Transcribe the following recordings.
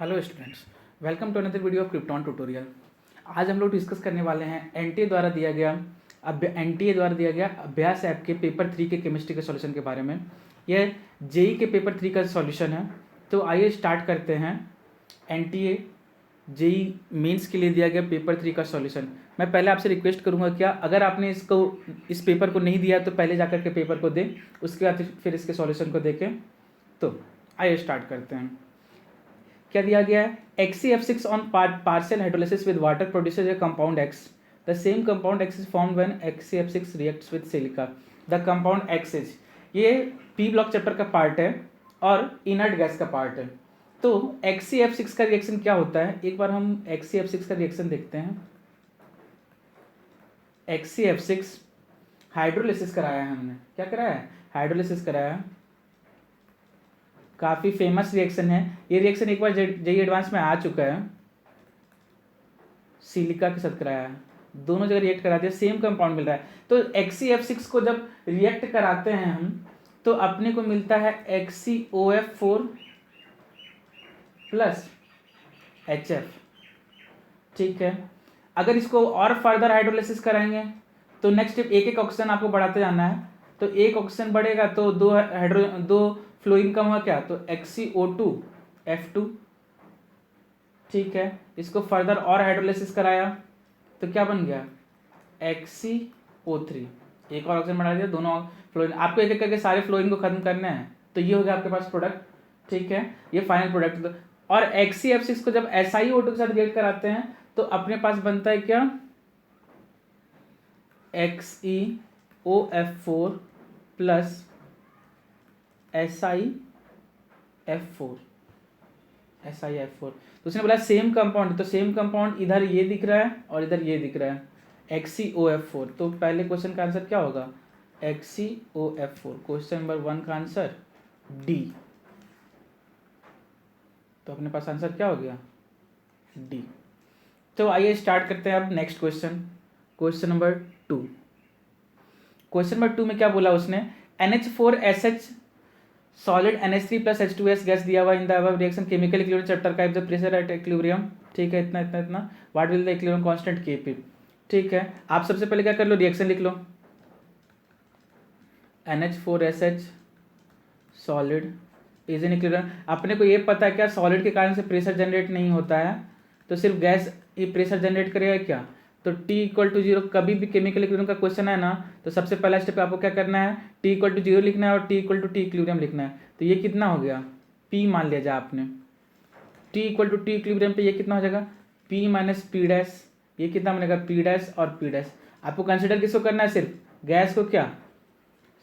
Hello students, welcome to another video of Krypton tutorial. आज हम लोग डिस्कस करने वाले हैं एनटीए द्वारा दिया गया अभ्यास ऐप के पेपर 3 के केमिस्ट्री के सॉल्यूशन के बारे में। यह जेई के पेपर 3 का सॉल्यूशन है। तो आइए स्टार्ट करते हैं एनटीए जेई मेंस के लिए दिया गया पेपर 3 का सॉल्यूशन। मैं पहले आपसे रिक्वेस्ट करूंगा, क्या अगर आपने इस पेपर को नहीं दिया तो पहले जाकर के पेपर को दें, उसके बाद फिर इसके सॉल्यूशन को देखें। तो आइए स्टार्ट करते हैं। क्या दिया गया है? XeF6 on partial hydrolysis with water produces a compound X. The same compound X is formed when XeF6 reacts with silica. The compound X is, ये पी ब्लॉक चैप्टर का पार्ट है और इनर्ट गैस का part है। तो XeF6 का reaction क्या होता है, एक बार हम XeF6 का रिएक्शन देखते हैं। XeF6 हाइड्रोलिसिस कराया है हमने। क्या कराया है? हाइड्रोलिसिस कराया है। काफ़ी फेमस रिएक्शन है ये। रिएक्शन एक बार जेई एडवांस में आ चुका है। सिलिका के साथ कराया है, दोनों जगह रिएक्ट करा दिया, सेम कंपाउंड मिल रहा है। तो XeF6 को जब रिएक्ट कराते हैं हम तो अपने को मिलता है XeOF4 प्लस HF। ठीक है, अगर इसको और फर्दर हाइड्रोलिसिस कराएंगे तो नेक्स्ट स्टेप एक एक ऑक्सीजन आपको बढ़ाते जाना है। तो एक ऑक्सीजन बढ़ेगा तो दो फ्लोरीन कम हुआ, क्या? तो XeO2F2। ठीक है, इसको फर्दर और हाइड्रोलिसिस कराया तो क्या बन गया? XeO3। एक और ऑक्सीजन बढ़ा दिया, दोनों फ्लोरीन। आपको एक एक करके सारे फ्लोरीन को खत्म करना है। तो ये हो गया आपके पास प्रोडक्ट। ठीक है, ये फाइनल प्रोडक्ट। और XeF6 को जब SiO2 के साथ रिएक्ट कराते हैं तो अपने पास बनता है क्या? XeOF4 plus SiF4। तो उसने बोला सेम कंपाउंड, तो सेम कंपाउंड इधर ये दिख रहा है और इधर ये दिख रहा है, XeOF4। तो पहले क्वेश्चन का आंसर क्या होगा? XeOF4। क्वेश्चन नंबर 1 का आंसर डी। तो अपने पास आंसर क्या हो गया? डी। तो आइए स्टार्ट करते हैं अब next question. Question number 2। Question number 2 में क्या बोला उसने? NH4SH solid NH3 plus H2S gas दिया हुआ in the above reaction chemical equilibrium chapter का, if the pressure at equilibrium. ठीक है, इतना इतना इतना what will the equilibrium constant Kp। ठीक है, आप सबसे पहले क्या कर लो, रिएक्शन लिख लो। NH4SH solid is in equilibrium. अपने को ये पता है क्या, सॉलिड के कारण से प्रेशर जनरेट नहीं होता है, तो सिर्फ गैस ही प्रेशर जनरेट करेगा क्या? तो T=0 कभी भी केमिकल इक्विलिब्रियम का क्वेश्चन है ना, तो सबसे पहला स्टेप आपको क्या करना है? T=0 लिखना है और T इक्विलिब्रियम लिखना है। तो ये कितना हो गया? P मान लिया जा आपने। T इक्विलिब्रियम पे ये कितना हो जाएगा? P minus P dash. ये कितना बनेगा? P डैश और P डैश। आपको कंसिडर किसको करना है? सिर्फ गैस को। क्या?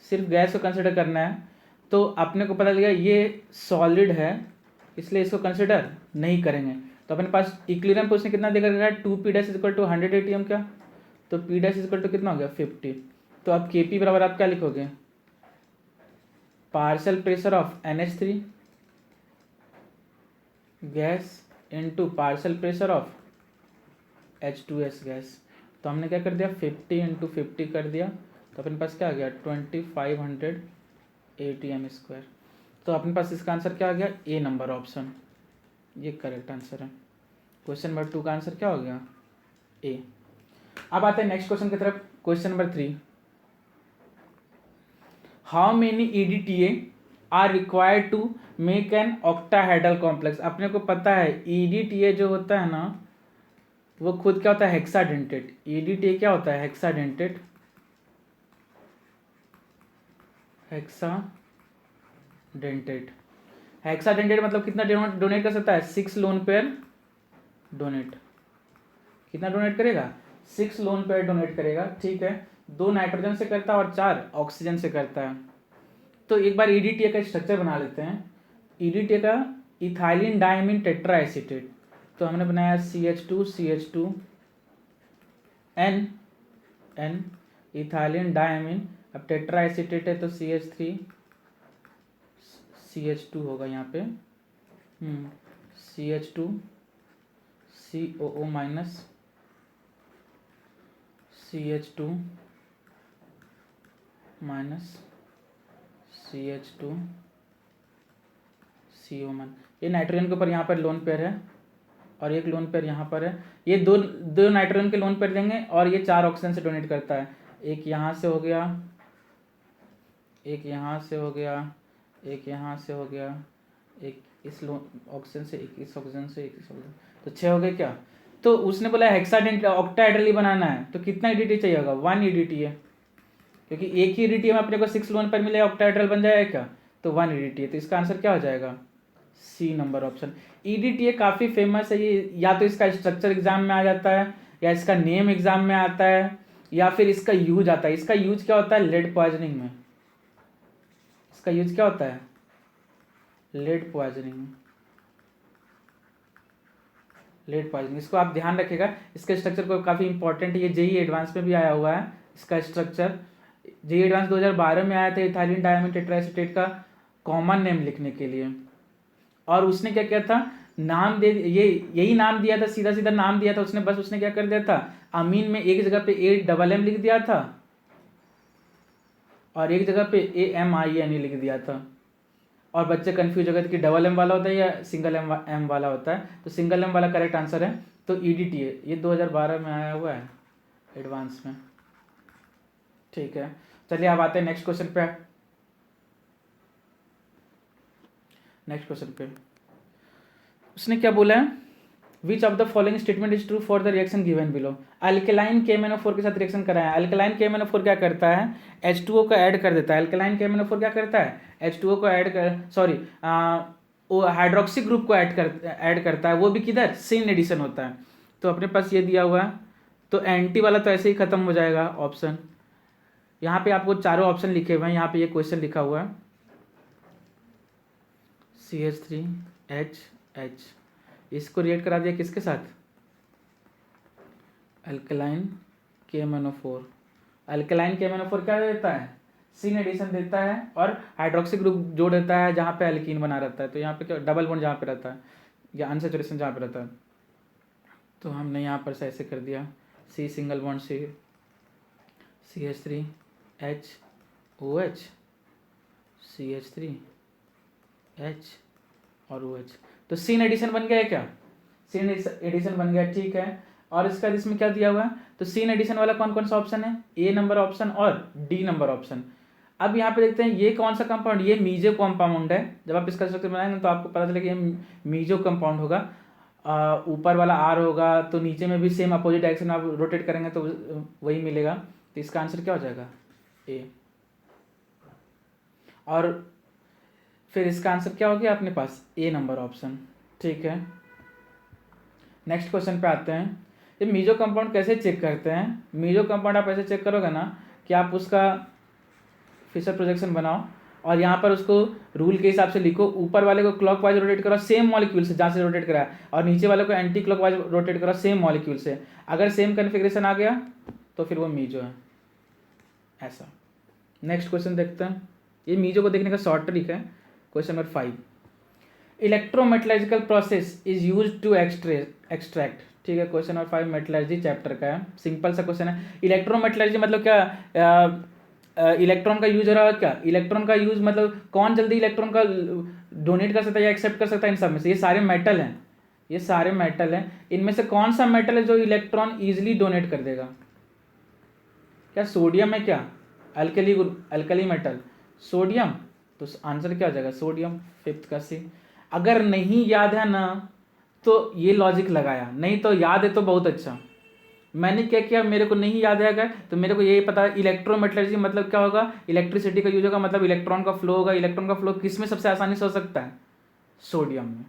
सिर्फ गैस को कंसिडर करना है। तो अपने को पता लगा ये सॉलिड है, इसलिए इसको कंसिडर नहीं करेंगे। तो अपने पास इक्विलिब्रियम पोजीशन कितना देकर गया? 2P dash equal to 100 ATM। क्या? तो P डैश इक्वल टू कितना हो गया? 50। तो अब Kp बराबर आप क्या लिखोगे? Partial pressure of NH3 gas into partial pressure of H2S gas. तो हमने क्या कर दिया? 50 × 50 कर दिया। तो अपने पास क्या आ गया? 2500 ATM स्क्वायर। तो अपने पास इसका आंसर क्या आ गया? ए नंबर ऑप्शन, ये करेक्ट आंसर है। क्वेश्चन नंबर 2 का आंसर क्या हो गया? ए। अब आते हैं नेक्स्ट क्वेश्चन की तरफ। Question number 3। How many EDTA are required to make an octahedral complex. अपने को पता है EDTA जो होता है ना, वो खुद क्या होता है? हेक्साडेंटेट। EDTA क्या होता है? हेक्साडेंटेट। हेक्साडेंटेट मतलब कितना डोनेट कर सकता है? 6 लोन पेयर डोनेट। कितना डोनेट करेगा? 6 लोन पेयर डोनेट करेगा। ठीक है, 2 नाइट्रोजन से करता है और 4 ऑक्सीजन से करता है। तो एक बार EDTA का स्ट्रक्चर बना लेते हैं। EDTA का इथाइलिन डायमीन टेट्रा एसीटेट। तो हमने बनाया CH2 N इथाइलिन डायमीन। अब टेट्रा एसीटेट है तो CH2 होगा यहाँ पे। CH2 COO minus CH2 minus CH2 CO1। ये नाइट्रोजन के ऊपर यहाँ पर लोन पेयर है और एक लोन पेयर यहाँ पर है। ये दो नाइट्रोजन के लोन पेयर लेंगे और ये 4 ऑक्सीजन से डोनेट करता है। एक यहाँ से हो गया, एक यहाँ से हो गया, एक यहाँ से हो गया, एक इस ऑक्सीजन से, एक इस ऑक्सीजन से, एक इस ऑक्सीजन, तो 6 हो गए क्या। तो उसने बोला हेक्साडेंट ऑक्टाहेड्रली बनाना है, तो कितना EDTA चाहिए होगा, 1 EDTA, क्योंकि एक ही EDTA में अपने को 6 लोन पर मिलेगा, ऑक्टाहेड्रल बन जाएगा क्या, तो 1 EDTA। तो इसका आंसर क्या हो जाएगा, C नंबर ऑप्शन। EDTA काफ़ी फेमस है, ये या तो इसका स्ट्रक्चर एग्जाम में आ जाता है, या इसका नेम एग्जाम में आता है, या फिर इसका यूज आता है। इसका यूज क्या होता है, लेड पॉइजनिंग में। इसका यूज क्या होता है, लेड पॉइजनिंग में, लेड पॉइजनिंग। इसको आप ध्यान रखिएगा, इसका स्ट्रक्चर को काफ़ी इंपॉर्टेंट है, ये JEE एडवांस में भी आया हुआ है। इसका स्ट्रक्चर JEE एडवांस 2012 में आया था, इथाइलिन डायमीन टेट्राएसीटेट का कॉमन नेम लिखने के लिए। और उसने क्या किया था, नाम दे, यही नाम दिया था, सीधा सीधा नाम दिया था उसने, बस उसने क्या कर दिया था, अमीन में एक जगह पे AMM लिख दिया था और एक जगह पे AMINE लिख दिया था। और बच्चे कंफ्यूज हो गए थे कि डबल M वाला होता है या सिंगल M वाला होता है, तो सिंगल M वाला करेक्ट आंसर है। तो EDTA ये 2012 में आया हुआ है एडवांस में, ठीक है। चलिए अब आते हैं नेक्स्ट क्वेश्चन पे। नेक्स्ट क्वेश्चन पे उसने क्या बोला है, विच of the following statement is true for the reaction given below. Alkaline KMnO4 के साथ रिएक्शन कराया। अल्कलाइन KMnO4 क्या करता है, H2O को ऐड कर देता है। अल्कलाइन KMnO4 क्या करता है, H2O को ऐड कर, सॉरी वो हाइड्रोक्सी ग्रुप को ऐड करता है, वो भी किधर, सिन एडिशन होता है। तो अपने पास ये दिया हुआ है, तो एंटी वाला तो ऐसे ही खत्म हो जाएगा ऑप्शन। यहाँ पे आपको चारों ऑप्शन लिखे हुए हैं, यहाँ पे ये क्वेश्चन लिखा हुआ है CH3H, इसको रिएक्ट करा दिया किसके साथ, अल्कलाइन KMnO4। अल्कलाइन KMnO4 क्या देता है, सिन एडिशन देता है और हाइड्रोक्सी ग्रुप जोड़ देता है जहाँ पे एल्कीन बना रहता है। तो यहाँ पे क्या, डबल बॉन्ड जहाँ पे रहता है या अनसैचुरेशन जहाँ पे रहता है, तो हमने यहाँ पर से ऐसे कर दिया, C single bond C, CH3HOH, CH3H और OH, तो सिन एडिशन बन गया है क्या, सिन एडिशन बन गया, ठीक है। और इसका इसमें क्या दिया हुआ है, तो सिन एडिशन वाला कौन कौन सा ऑप्शन है, A नंबर ऑप्शन और D नंबर ऑप्शन। अब यहाँ पे देखते हैं ये कौन सा कंपाउंड, ये मीजो कंपाउंड है। जब आप इसका स्ट्रक्चर बनाएंगे तो आपको पता चलेगा ये मीजो कंपाउंड होगा। ऊपर वाला R होगा तो नीचे में भी सेम अपोजिट डायरेक्शन आप रोटेट करेंगे तो वही मिलेगा। तो इसका आंसर क्या हो जाएगा, A। और फिर इसका आंसर क्या हो गया अपने पास, A नंबर ऑप्शन, ठीक है। नेक्स्ट क्वेश्चन पे आते हैं। ये मीजो कंपाउंड कैसे चेक करते हैं, मीजो कंपाउंड आप ऐसे चेक करोगे ना कि आप उसका फिशर प्रोजेक्शन बनाओ और यहाँ पर उसको रूल के हिसाब से लिखो, ऊपर वाले को क्लॉकवाइज रोटेट करो सेम मॉलिक्यूल से जहाँ से रोटेट करा है, और नीचे वाले को एंटी क्लॉकवाइज रोटेट करो सेम मॉलिक्यूल से। अगर सेम कन्फिग्रेशन आ गया तो फिर वो मीजो है, ऐसा। नेक्स्ट क्वेश्चन देखते हैं, ये मीजो को देखने का शॉर्ट ट्रिक है। Question number 5, electrometallurgical process is use to extract, ठीक है। क्वेश्चन नंबर 5 मेटलर्जी चैप्टर का है, सिंपल सा क्वेश्चन है। इलेक्ट्रोमेटलर्जी मतलब क्या, इलेक्ट्रॉन का यूज हो रहा है क्या, इलेक्ट्रॉन का यूज मतलब कौन जल्दी इलेक्ट्रॉन का डोनेट कर सकता है या एक्सेप्ट कर सकता है, इन सब में से। ये सारे मेटल हैं, ये सारे मेटल हैं, इनमें से कौन सा मेटल है जो इलेक्ट्रॉन ईजिली डोनेट कर देगा, क्या सोडियम है क्या, अल्कली मेटल सोडियम, तो आंसर क्या हो जाएगा सोडियम, 5th का C। अगर नहीं याद है ना तो ये लॉजिक लगाया, नहीं तो याद है तो बहुत अच्छा। मैंने क्या किया, मेरे को नहीं याद है अगर, तो मेरे को यही पता है इलेक्ट्रोमेटलर्जी मतलब क्या होगा, इलेक्ट्रिसिटी का यूज होगा, मतलब इलेक्ट्रॉन का फ्लो होगा। इलेक्ट्रॉन का फ्लो किस में सबसे आसानी से हो सकता है, सोडियम में।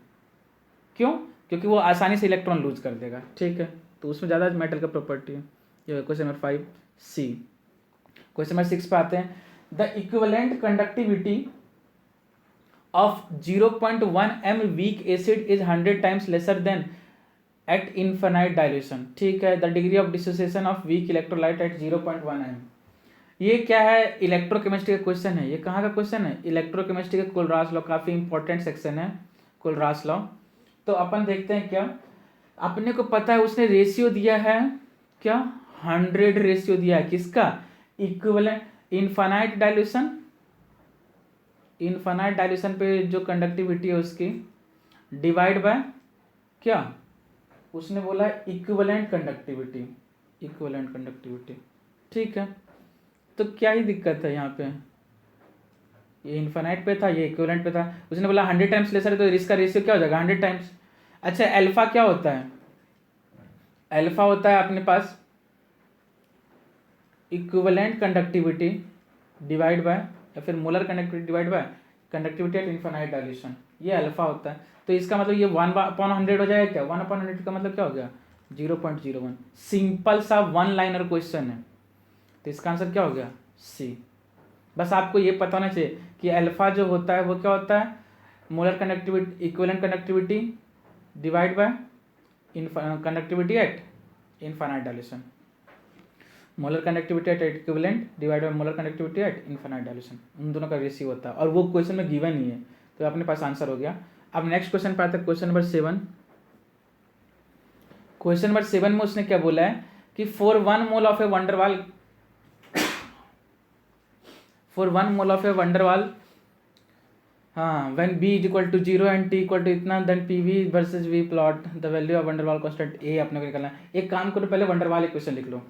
क्यों, क्योंकि वो आसानी से इलेक्ट्रॉन लूज कर देगा, ठीक है। तो उसमें ज़्यादा मेटल का प्रॉपर्टी है। ये question number 5 C। Question number 6 पे आते हैं, the equivalent conductivity of 0.1 m weak acid is 100 times lesser than at infinite dilution, ठीक है। the degree of dissociation of weak electrolyte at 0.1 m। ये क्या है, इलेक्ट्रोकेमिस्ट्री का क्वेश्चन है। ये कहाँ का क्वेश्चन है, इलेक्ट्रोकेमिस्ट्री का कोलरास लॉ, काफी इंपॉर्टेंट सेक्शन है कोलरास लॉ। तो अपन देखते हैं क्या, अपने को पता है उसने रेशियो दिया है क्या, 100 रेशियो दिया है, किसका, equivalent infinite dilution infinite dilution पे जो कंडक्टिविटी है उसकी डिवाइड बाय क्या, उसने बोला इक्विवेलेंट कंडक्टिविटी, इक्विवेलेंट कंडक्टिविटी। ठीक है, तो क्या ही दिक्कत है यहाँ पे, ये इनफाइनाइट पे था, ये इक्विवेलेंट पे था। उसने बोला 100 टाइम्स लेसर है, तो इसका रेशियो क्या हो जाएगा 100 टाइम्स। अच्छा, अल्फा क्या होता है, अल्फा होता है अपने पास इक्विवेलेंट कंडक्टिविटी डिवाइड बाय, या फिर molar conductivity divide by conductivity eight infinite dilution, ये अल्फा होता है। तो इसका मतलब ये 1/100 हो जाएगा क्या, 1/100 का मतलब क्या हो गया 0.01। सिंपल सा वन लाइनर क्वेश्चन है, तो इसका आंसर क्या हो गया सी। बस आपको ये पता होना चाहिए कि अल्फा जो होता है वो क्या होता है, molar conductivity equivalent conductivity divide by conductivity eight infinite dilution, molar conductivity eight equivalent divide by molar conductivity eight infinite dilution, उन दोनों का रेशियो होता है, और वो क्वेश्चन में गिवन ही है, तो अपने पास आंसर हो गया। अब नेक्स्ट क्वेश्चन पे आता है, क्वेश्चन नंबर 7। क्वेश्चन नंबर 7 में उसने क्या बोला है कि for 1 mole of a van der Waals, for 1 mole of a van der Waals, हाँ, when b is equal to 0 and T equal to इतना, then P V versus V plot the value of van der Waals constant a अपने को निकालना है। एक काम करो, पहले वंडरवाल इक्वेशन लिख लो,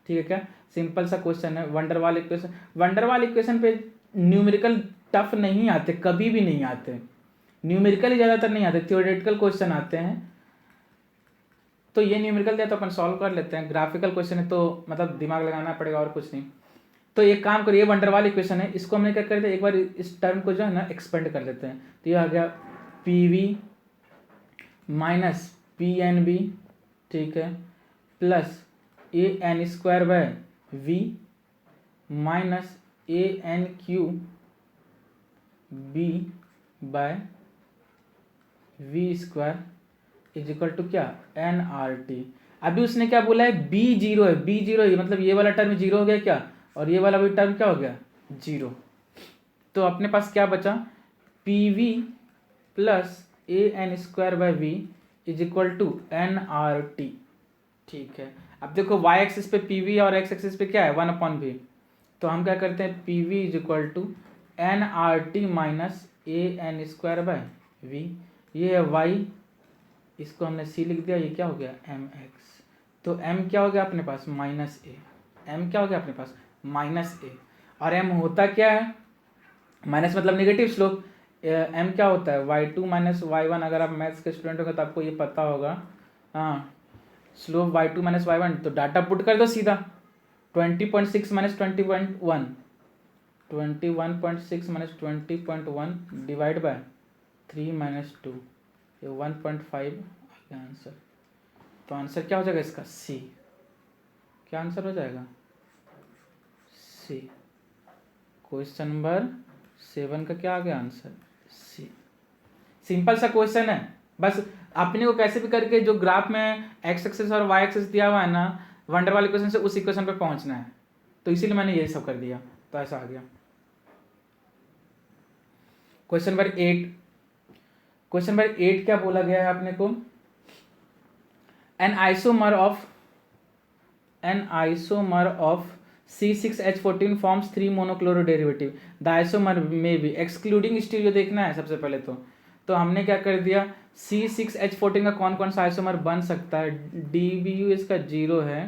ठीक है क्या, सिंपल सा क्वेश्चन है वंडरवाल इक्वेशन। वंडरवाल इक्वेशन पे न्यूमेरिकल टफ नहीं आते, कभी भी नहीं आते, न्यूमेरिकल ही ज़्यादातर नहीं आते, थ्योरेटिकल क्वेश्चन आते हैं। तो ये न्यूमेरिकल दिया तो अपन सॉल्व कर लेते हैं, ग्राफिकल क्वेश्चन है तो मतलब दिमाग लगाना पड़ेगा और कुछ नहीं। तो एक काम करिए, वंडरवाल इक्वेशन है, इसको हमने क्या कर दिया, एक बार इस टर्म को जो है ना एक्सपेंड कर लेते हैं। तो ये आ गया P V minus P N B, ठीक है, plus A N square by V minus A N Q B by V square is equal to क्या एन आर टी। अभी उसने क्या बोला है, बी जीरो है, बी जीरो है, मतलब ये वाला टर्म जीरो हो गया क्या, और ये वाला भी टर्म क्या हो गया जीरो। तो अपने पास क्या बचा, P V plus A N square by V is equal to N R T. ठीक है, अब देखो वाई एक्सिस पे पी वी और एक्स एक्सिस पे क्या है 1/v, तो हम क्या करते हैं P V is equal to N R T minus A N square by V, ये है वाई, इसको हमने सी लिख दिया, ये क्या हो गया एम एक्स। तो एम क्या हो गया अपने पास माइनस ए, एम क्या हो गया अपने पास माइनस ए, और एम होता क्या है, माइनस मतलब नेगेटिव स्लोप, एम क्या होता है y2 माइनस y1। अगर आप मैथ्स के स्टूडेंट होंगे तो आपको ये पता होगा, हाँ, स्लोप y2 माइनस y1, तो डाटा पुट कर दो सीधा, 20.6 minus 20.1, 21.6 minus 20.1 divide by 3 minus 2, ये 1.5 आ गया आंसर। तो आंसर क्या हो जाएगा इसका सी, क्या आंसर हो जाएगा सी। क्वेश्चन नंबर 7 का क्या आ गया आंसर सी। सिंपल सा क्वेश्चन है, बस अपने को कैसे भी करके जो ग्राफ में एक्स एक्सिस और वाई एक्सिस दिया हुआ है ना, वंडरवाल इक्वेशन से उस इक्वेशन पे पहुंचना है, तो इसीलिए मैंने यही सब कर दिया, तो ऐसा आ गया। क्वेश्चन नंबर 8, क्वेश्चन नंबर 8 क्या बोला गया है अपने को, an isomer of C6H14 forms 3 monochloro derivative, the isomer में भी एक्सक्लूडिंग स्टीरियो देखना है सबसे पहले। तो हमने क्या कर दिया, C6H14 का कौन कौन सा आइसोमर बन सकता है, DBU इसका 0 है,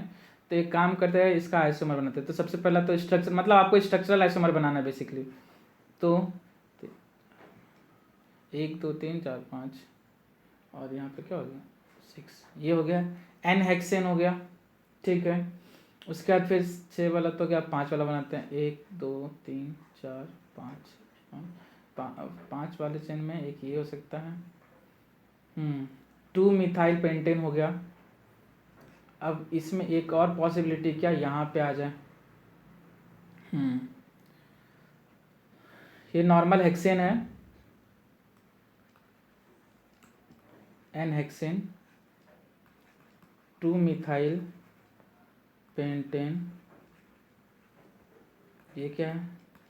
तो एक काम करते हैं इसका आइसोमर बनाते हैं। तो सबसे पहला तो स्ट्रक्चर, मतलब आपको स्ट्रक्चरल आइसोमर बनाना है बेसिकली। तो 1 2 3 4 5 और यहाँ पे क्या हो गया 6, ये हो गया एन हेक्सेन हो गया, ठीक है। उसके बाद फिर 6 वाला तो क्या 5 वाला बनाते हैं, 1 2 3 4 5 5 वाले चेन में एक ये हो सकता है, 2 मिथाइल पेंटेन हो गया। अब इसमें एक और पॉसिबिलिटी क्या यहाँ पे आ जाए, ये नॉर्मल हेक्सेन है, एन हेक्सेन 2 मिथाइल पेंटेन, ये क्या है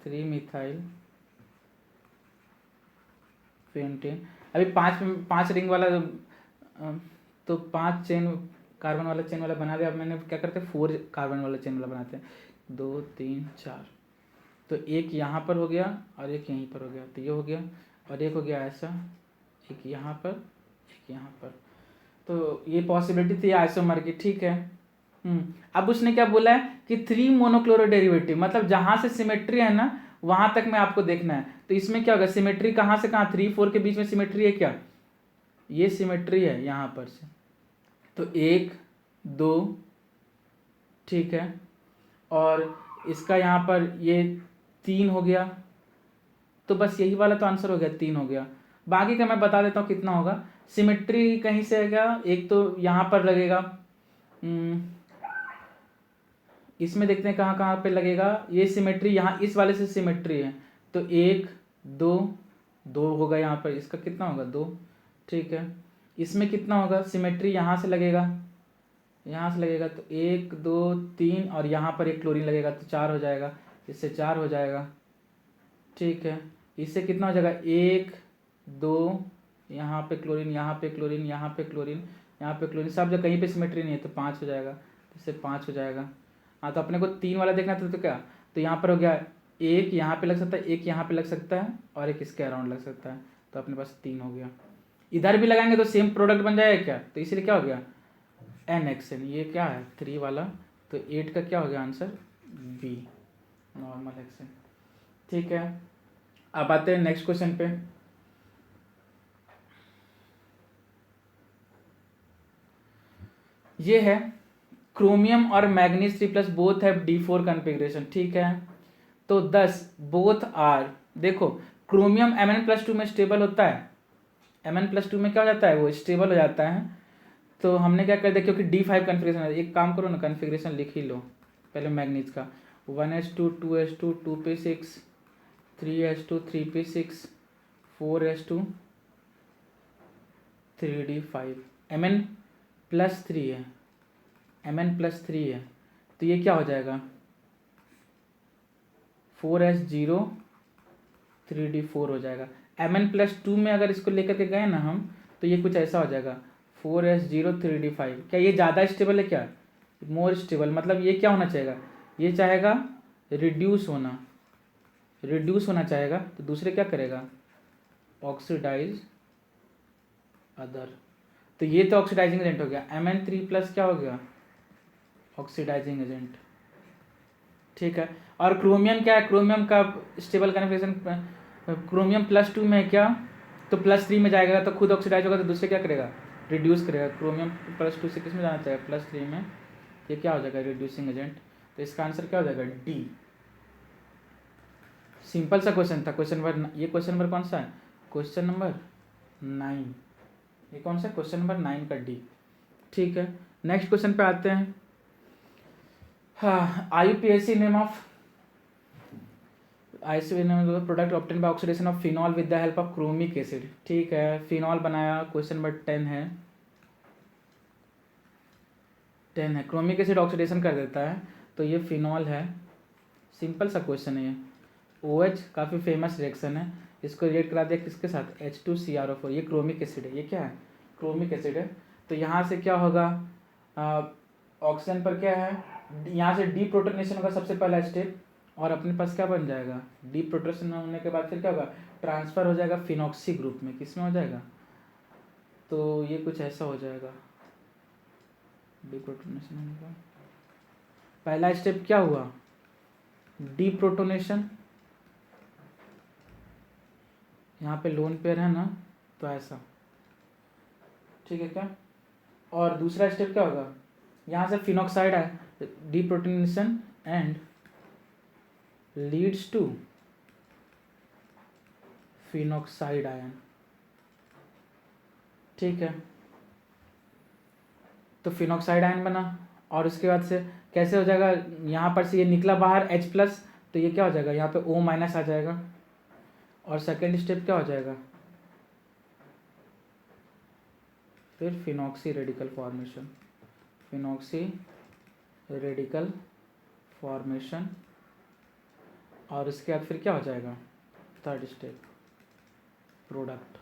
3 मिथाइल पेंटेन। अभी 5 रिंग वाला तो 5 चेन कार्बन वाला चेन वाला बना दिया। अब मैंने क्या करते हैं 4 कार्बन वाला चेन वाला बनाते हैं, 2 3 4। तो एक यहाँ पर हो गया और एक यहीं पर हो गया, तो ये हो गया, और एक हो गया ऐसा, एक यहाँ पर, एक यहाँ पर। तो ये पॉसिबिलिटी थी आइसोमर की, ठीक है। अब उसने क्या बोला है कि 3 मोनोक्लोरो डेरिवेटिव, मतलब जहाँ से सिमेट्री है ना वहाँ तक में आपको देखना है। तो इसमें क्या होगा, सिमेट्री कहाँ से कहाँ, 3 4 के बीच में सिमेट्री है क्या, ये सिमेट्री है यहाँ पर से, तो 1 2, ठीक है, और इसका यहाँ पर ये 3 हो गया, तो बस यही वाला तो आंसर हो गया, 3 हो गया। बाकी का मैं बता देता हूँ कितना होगा। सिमेट्री कहीं से है क्या, एक तो यहाँ पर लगेगा, इसमें देखते हैं कहाँ कहाँ पे लगेगा। ये सिमेट्री यहाँ इस वाले से सिमेट्री है, तो 1 2 2 होगा यहाँ पर, इसका कितना होगा 2, ठीक है। इसमें कितना होगा, सिमेट्री यहाँ से लगेगा, यहाँ से लगेगा, तो 1 2 3, और यहाँ पर एक क्लोरीन लगेगा तो 4 हो जाएगा, इससे 4 हो जाएगा, ठीक है। इससे कितना हो जाएगा 1 2, यहाँ पे क्लोरीन, यहाँ पे क्लोरीन, यहाँ पे क्लोरीन, यहाँ पे क्लोरीन, सब जगह कहीं पे सिमेट्री नहीं है, तो 5 हो जाएगा, इससे 5 हो जाएगा। हाँ, तो अपने को 3 वाला देखना था, तो क्या, तो यहाँ पर हो गया, एक यहाँ पे लग सकता है, एक यहाँ पे लग सकता है, और एक इसके अराउंड लग सकता है, तो अपने पास 3 हो गया। इधर भी लगाएंगे तो सेम प्रोडक्ट बन जाएगा क्या, तो इसलिए क्या हो गया NXN, ये क्या है 3 वाला, तो 8 का क्या हो गया आंसर, B नॉर्मल हेक्सेन, ठीक है। अब आते हैं नेक्स्ट क्वेश्चन पे। ये है क्रोमियम और manganese 3+ both have D4 configuration, ठीक है। तो 10 बोथ आर, देखो क्रोमियम Mn+2 में स्टेबल होता है, Mn+2 में क्या हो जाता है, वो स्टेबल हो जाता है। तो हमने क्या कर दिया, क्योंकि D5 कॉन्फ़िगरेशन है, एक काम करो ना, कॉन्फ़िगरेशन लिख ही लो पहले मैग्नीज का, 1s2 2s2 2p6 3s2 3p6 4s2 3d5, Mn+3 है, Mn+3 है, तो ये क्या हो जाएगा 4s0 3d4 हो जाएगा। Mn+2 में अगर इसको लेकर के गए ना हम, तो ये कुछ ऐसा हो जाएगा 4s0 3d5। क्या ये ज़्यादा स्टेबल है क्या, मोर स्टेबल, मतलब ये क्या होना चाहेगा, ये चाहेगा रिड्यूस होना चाहेगा, तो दूसरे क्या करेगा ऑक्सीडाइज अदर, तो ये तो ऑक्सीडाइजिंग एजेंट हो गया। Mn3+ क्या हो गया ऑक्सीडाइजिंग एजेंट, ठीक है। और क्रोमियम क्या है, क्रोमियम का स्टेबल कॉन्फ़िगरेशन क्रोमियम +2 में है क्या, तो +3 में जाएगा, तो खुद ऑक्सीडाइज होगा, तो दूसरे क्या करेगा रिड्यूस करेगा। क्रोमियम +2 से किस में जाना चाहिए, +3 में, ये क्या हो जाएगा रिड्यूसिंग एजेंट, तो इसका आंसर क्या हो जाएगा D। सिंपल सा क्वेश्चन था, क्वेश्चन नंबर, ये क्वेश्चन नंबर कौन सा है, क्वेश्चन नंबर 9, ये कौन सा क्वेश्चन नंबर 9 का D, ठीक है। नेक्स्ट क्वेश्चन पे आते हैं। हाँ, IUPAC name of product obtain bye oxidation of phenol with the help of chromic acid, ठीक है। फिनॉल बनाया, क्वेश्चन नंबर 10 है, क्रोमिक एसिड ऑक्सीडेशन कर देता है, तो ये फिनॉल है। सिंपल सा क्वेश्चन है ये, OH काफ़ी फेमस रिएक्शन है, इसको रिएक्ट करा दिया किसके साथ H2CrO4, ये क्रोमिक एसिड है, ये क्या है क्रोमिक एसिड है। तो यहाँ से क्या होगा, ऑक्सीजन पर क्या है, यहाँ से डीप्रोटोनेशन होगा सबसे पहला स्टेप, और अपने पास क्या बन जाएगा, डीप्रोटोनेशन होने के बाद फिर क्या होगा, ट्रांसफ़र हो जाएगा फिनॉक्सी ग्रुप में, किस में हो जाएगा, तो ये कुछ ऐसा हो जाएगा। डीप्रोटोनेशन होने का पहला स्टेप क्या हुआ, डीप्रोटोनेशन, यहाँ पे लोन पेयर है ना, तो ऐसा, ठीक है क्या। और दूसरा स्टेप क्या होगा, यहाँ से फिनॉक्साइड है, deprotonation and leads to phenoxide ion, ठीक है। तो फिनॉक्साइड आयन बना, और उसके बाद से कैसे हो जाएगा, यहाँ पर से ये निकला बाहर H+, तो ये क्या हो जाएगा, यहाँ पे O- आ जाएगा, और सेकेंड स्टेप क्या हो जाएगा, फिर फिनॉक्सी रेडिकल फॉर्मेशन, और उसके बाद फिर क्या हो जाएगा, third step product.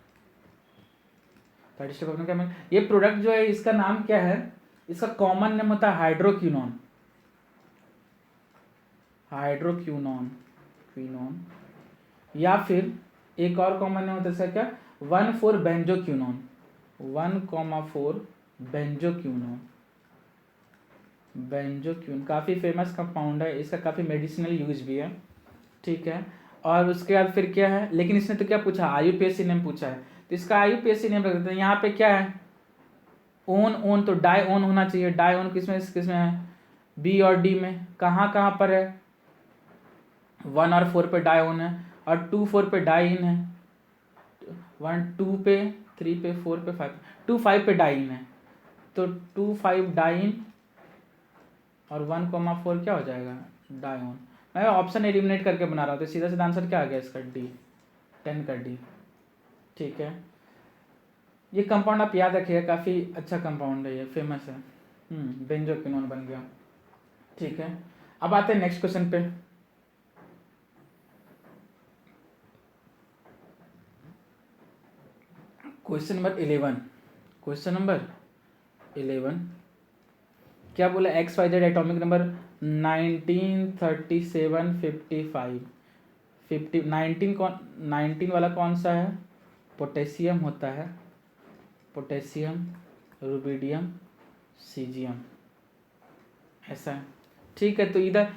Third step अपने क्या में, ये प्रोडक्ट जो है इसका नाम क्या है, इसका कॉमन नेम होता है हाइड्रोक्विनोन, क्विनोन, या फिर एक और कॉमन नेम होता है इसका क्या, 1,4 बेंजोक्विनोन, 1,4 बेंजोक्विनोन। बेंजोक्विन काफ़ी फेमस कंपाउंड है, इसका काफ़ी मेडिसिनल यूज भी है, ठीक है। और उसके बाद फिर क्या है, लेकिन इसने तो क्या पूछा, आईयूपीएसी नेम पूछा है, तो इसका आईयूपीएसी नेम रख देते हैं। यहाँ पे क्या है, ओन, ओन तो डाई ओन होना चाहिए, डाई ओन किसमें है, बी और डी में। कहाँ कहाँ पर है, 1 और 4 पे डाई ओन है, और 2 4 पे डाई इन है, 1 2 पे, 3 पे, 4 पे, 5 2 5 पे डाई इन है, तो 2 5 डाई इन और 1,4 क्या हो जाएगा, डाई ओन। मैं ऑप्शन एलिमिनेट करके बना रहा हूँ, तो सीधा सीधा आंसर क्या आ गया इसका, डी, 10 का डी, ठीक है। ये कंपाउंड आप याद रखिएगा, काफ़ी अच्छा कंपाउंड है, ये फेमस है। बेंजोक्विनोन बन गया, ठीक है। अब आते हैं नेक्स्ट क्वेश्चन पे। क्वेश्चन नंबर 11, क्वेश्चन नंबर 11 क्या बोला, X Y Z atomic number 19 37 55 50 19 वाला कौन सा है, पोटेशियम होता है, पोटेशियम, रुबिडियम, सीजियम, ऐसा है, ठीक है। तो इधर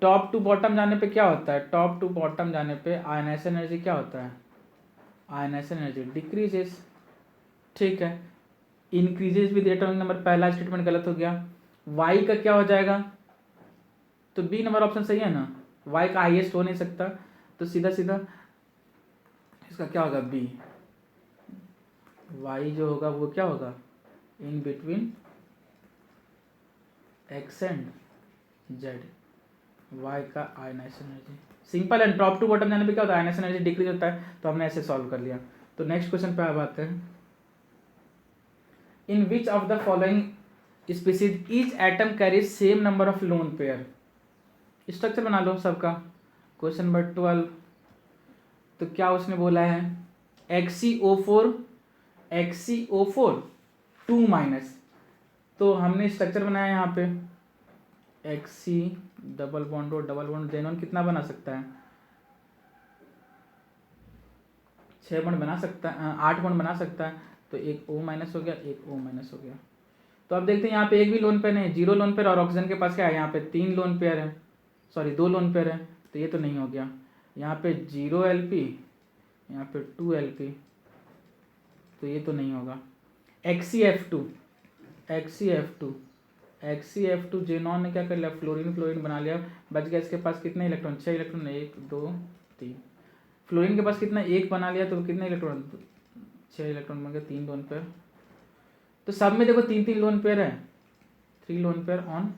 टॉप टू बॉटम जाने पे क्या होता है, टॉप टू बॉटम जाने पे आयनाइजेशन एनर्जी क्या होता है, आयनाइजेशन एनर्जी डिक्रीजेस, ठीक है। इंक्रीजेस विद एटॉमिक नंबर, पहला स्टेटमेंट गलत हो गया। वाई का क्या हो जाएगा, तो बी नंबर ऑप्शन सही है ना, वाई का हाईएस्ट हो नहीं सकता, तो सीधा सीधा इसका क्या होगा, बी। वाई जो होगा वो क्या होगा, in between X and Z, Y का आयनाइजेशन एनर्जी, सिंपल है। टॉप टू बॉटम जाने पे क्या होता है, आयनाइजेशन एनर्जी डिक्रीज होता है, तो हमने ऐसे सॉल्व कर लिया। तो नेक्स्ट क्वेश्चन पे अब आते हैं, in which of the following species each atom carries same number of lone pair. Structure बना लो सबका। क्वेश्चन नंबर 12, तो क्या उसने बोला है, XCO4 2 माइनस, तो हमने स्ट्रक्चर बनाया यहाँ पे, XC डबल बॉन्ड और डबल बॉन्ड जेनोन कितना बना सकता है, 6 बॉन्ड बना सकता है, 8 बॉन्ड बना सकता है, तो एक O माइनस हो गया, एक O माइनस हो गया। तो अब देखते हैं यहाँ पे एक भी लोन पेयर नहीं, 0 लोन पेयर, और ऑक्सीजन के पास क्या है, यहाँ पे 3 लोन पेयर है, सॉरी 2 लोन पेयर है, तो ये तो नहीं हो गया। यहाँ पे 0 LP, यहाँ पे 2 LP, तो ये तो नहीं होगा। XCF2 जेनॉन ने क्या कर लिया, फ्लोरीन बना लिया, बच गया इसके पास कितने इलेक्ट्रॉन, 6 इलेक्ट्रॉन, 1 2 3। फ्लोरीन के पास कितना, 1 बना लिया, तो कितने इलेक्ट्रॉन, 6 इलेक्ट्रॉन बन गए, 3 लोन पेयर। तो सब में देखो 3 लोन पेयर है, 3 लोन पेयर ऑन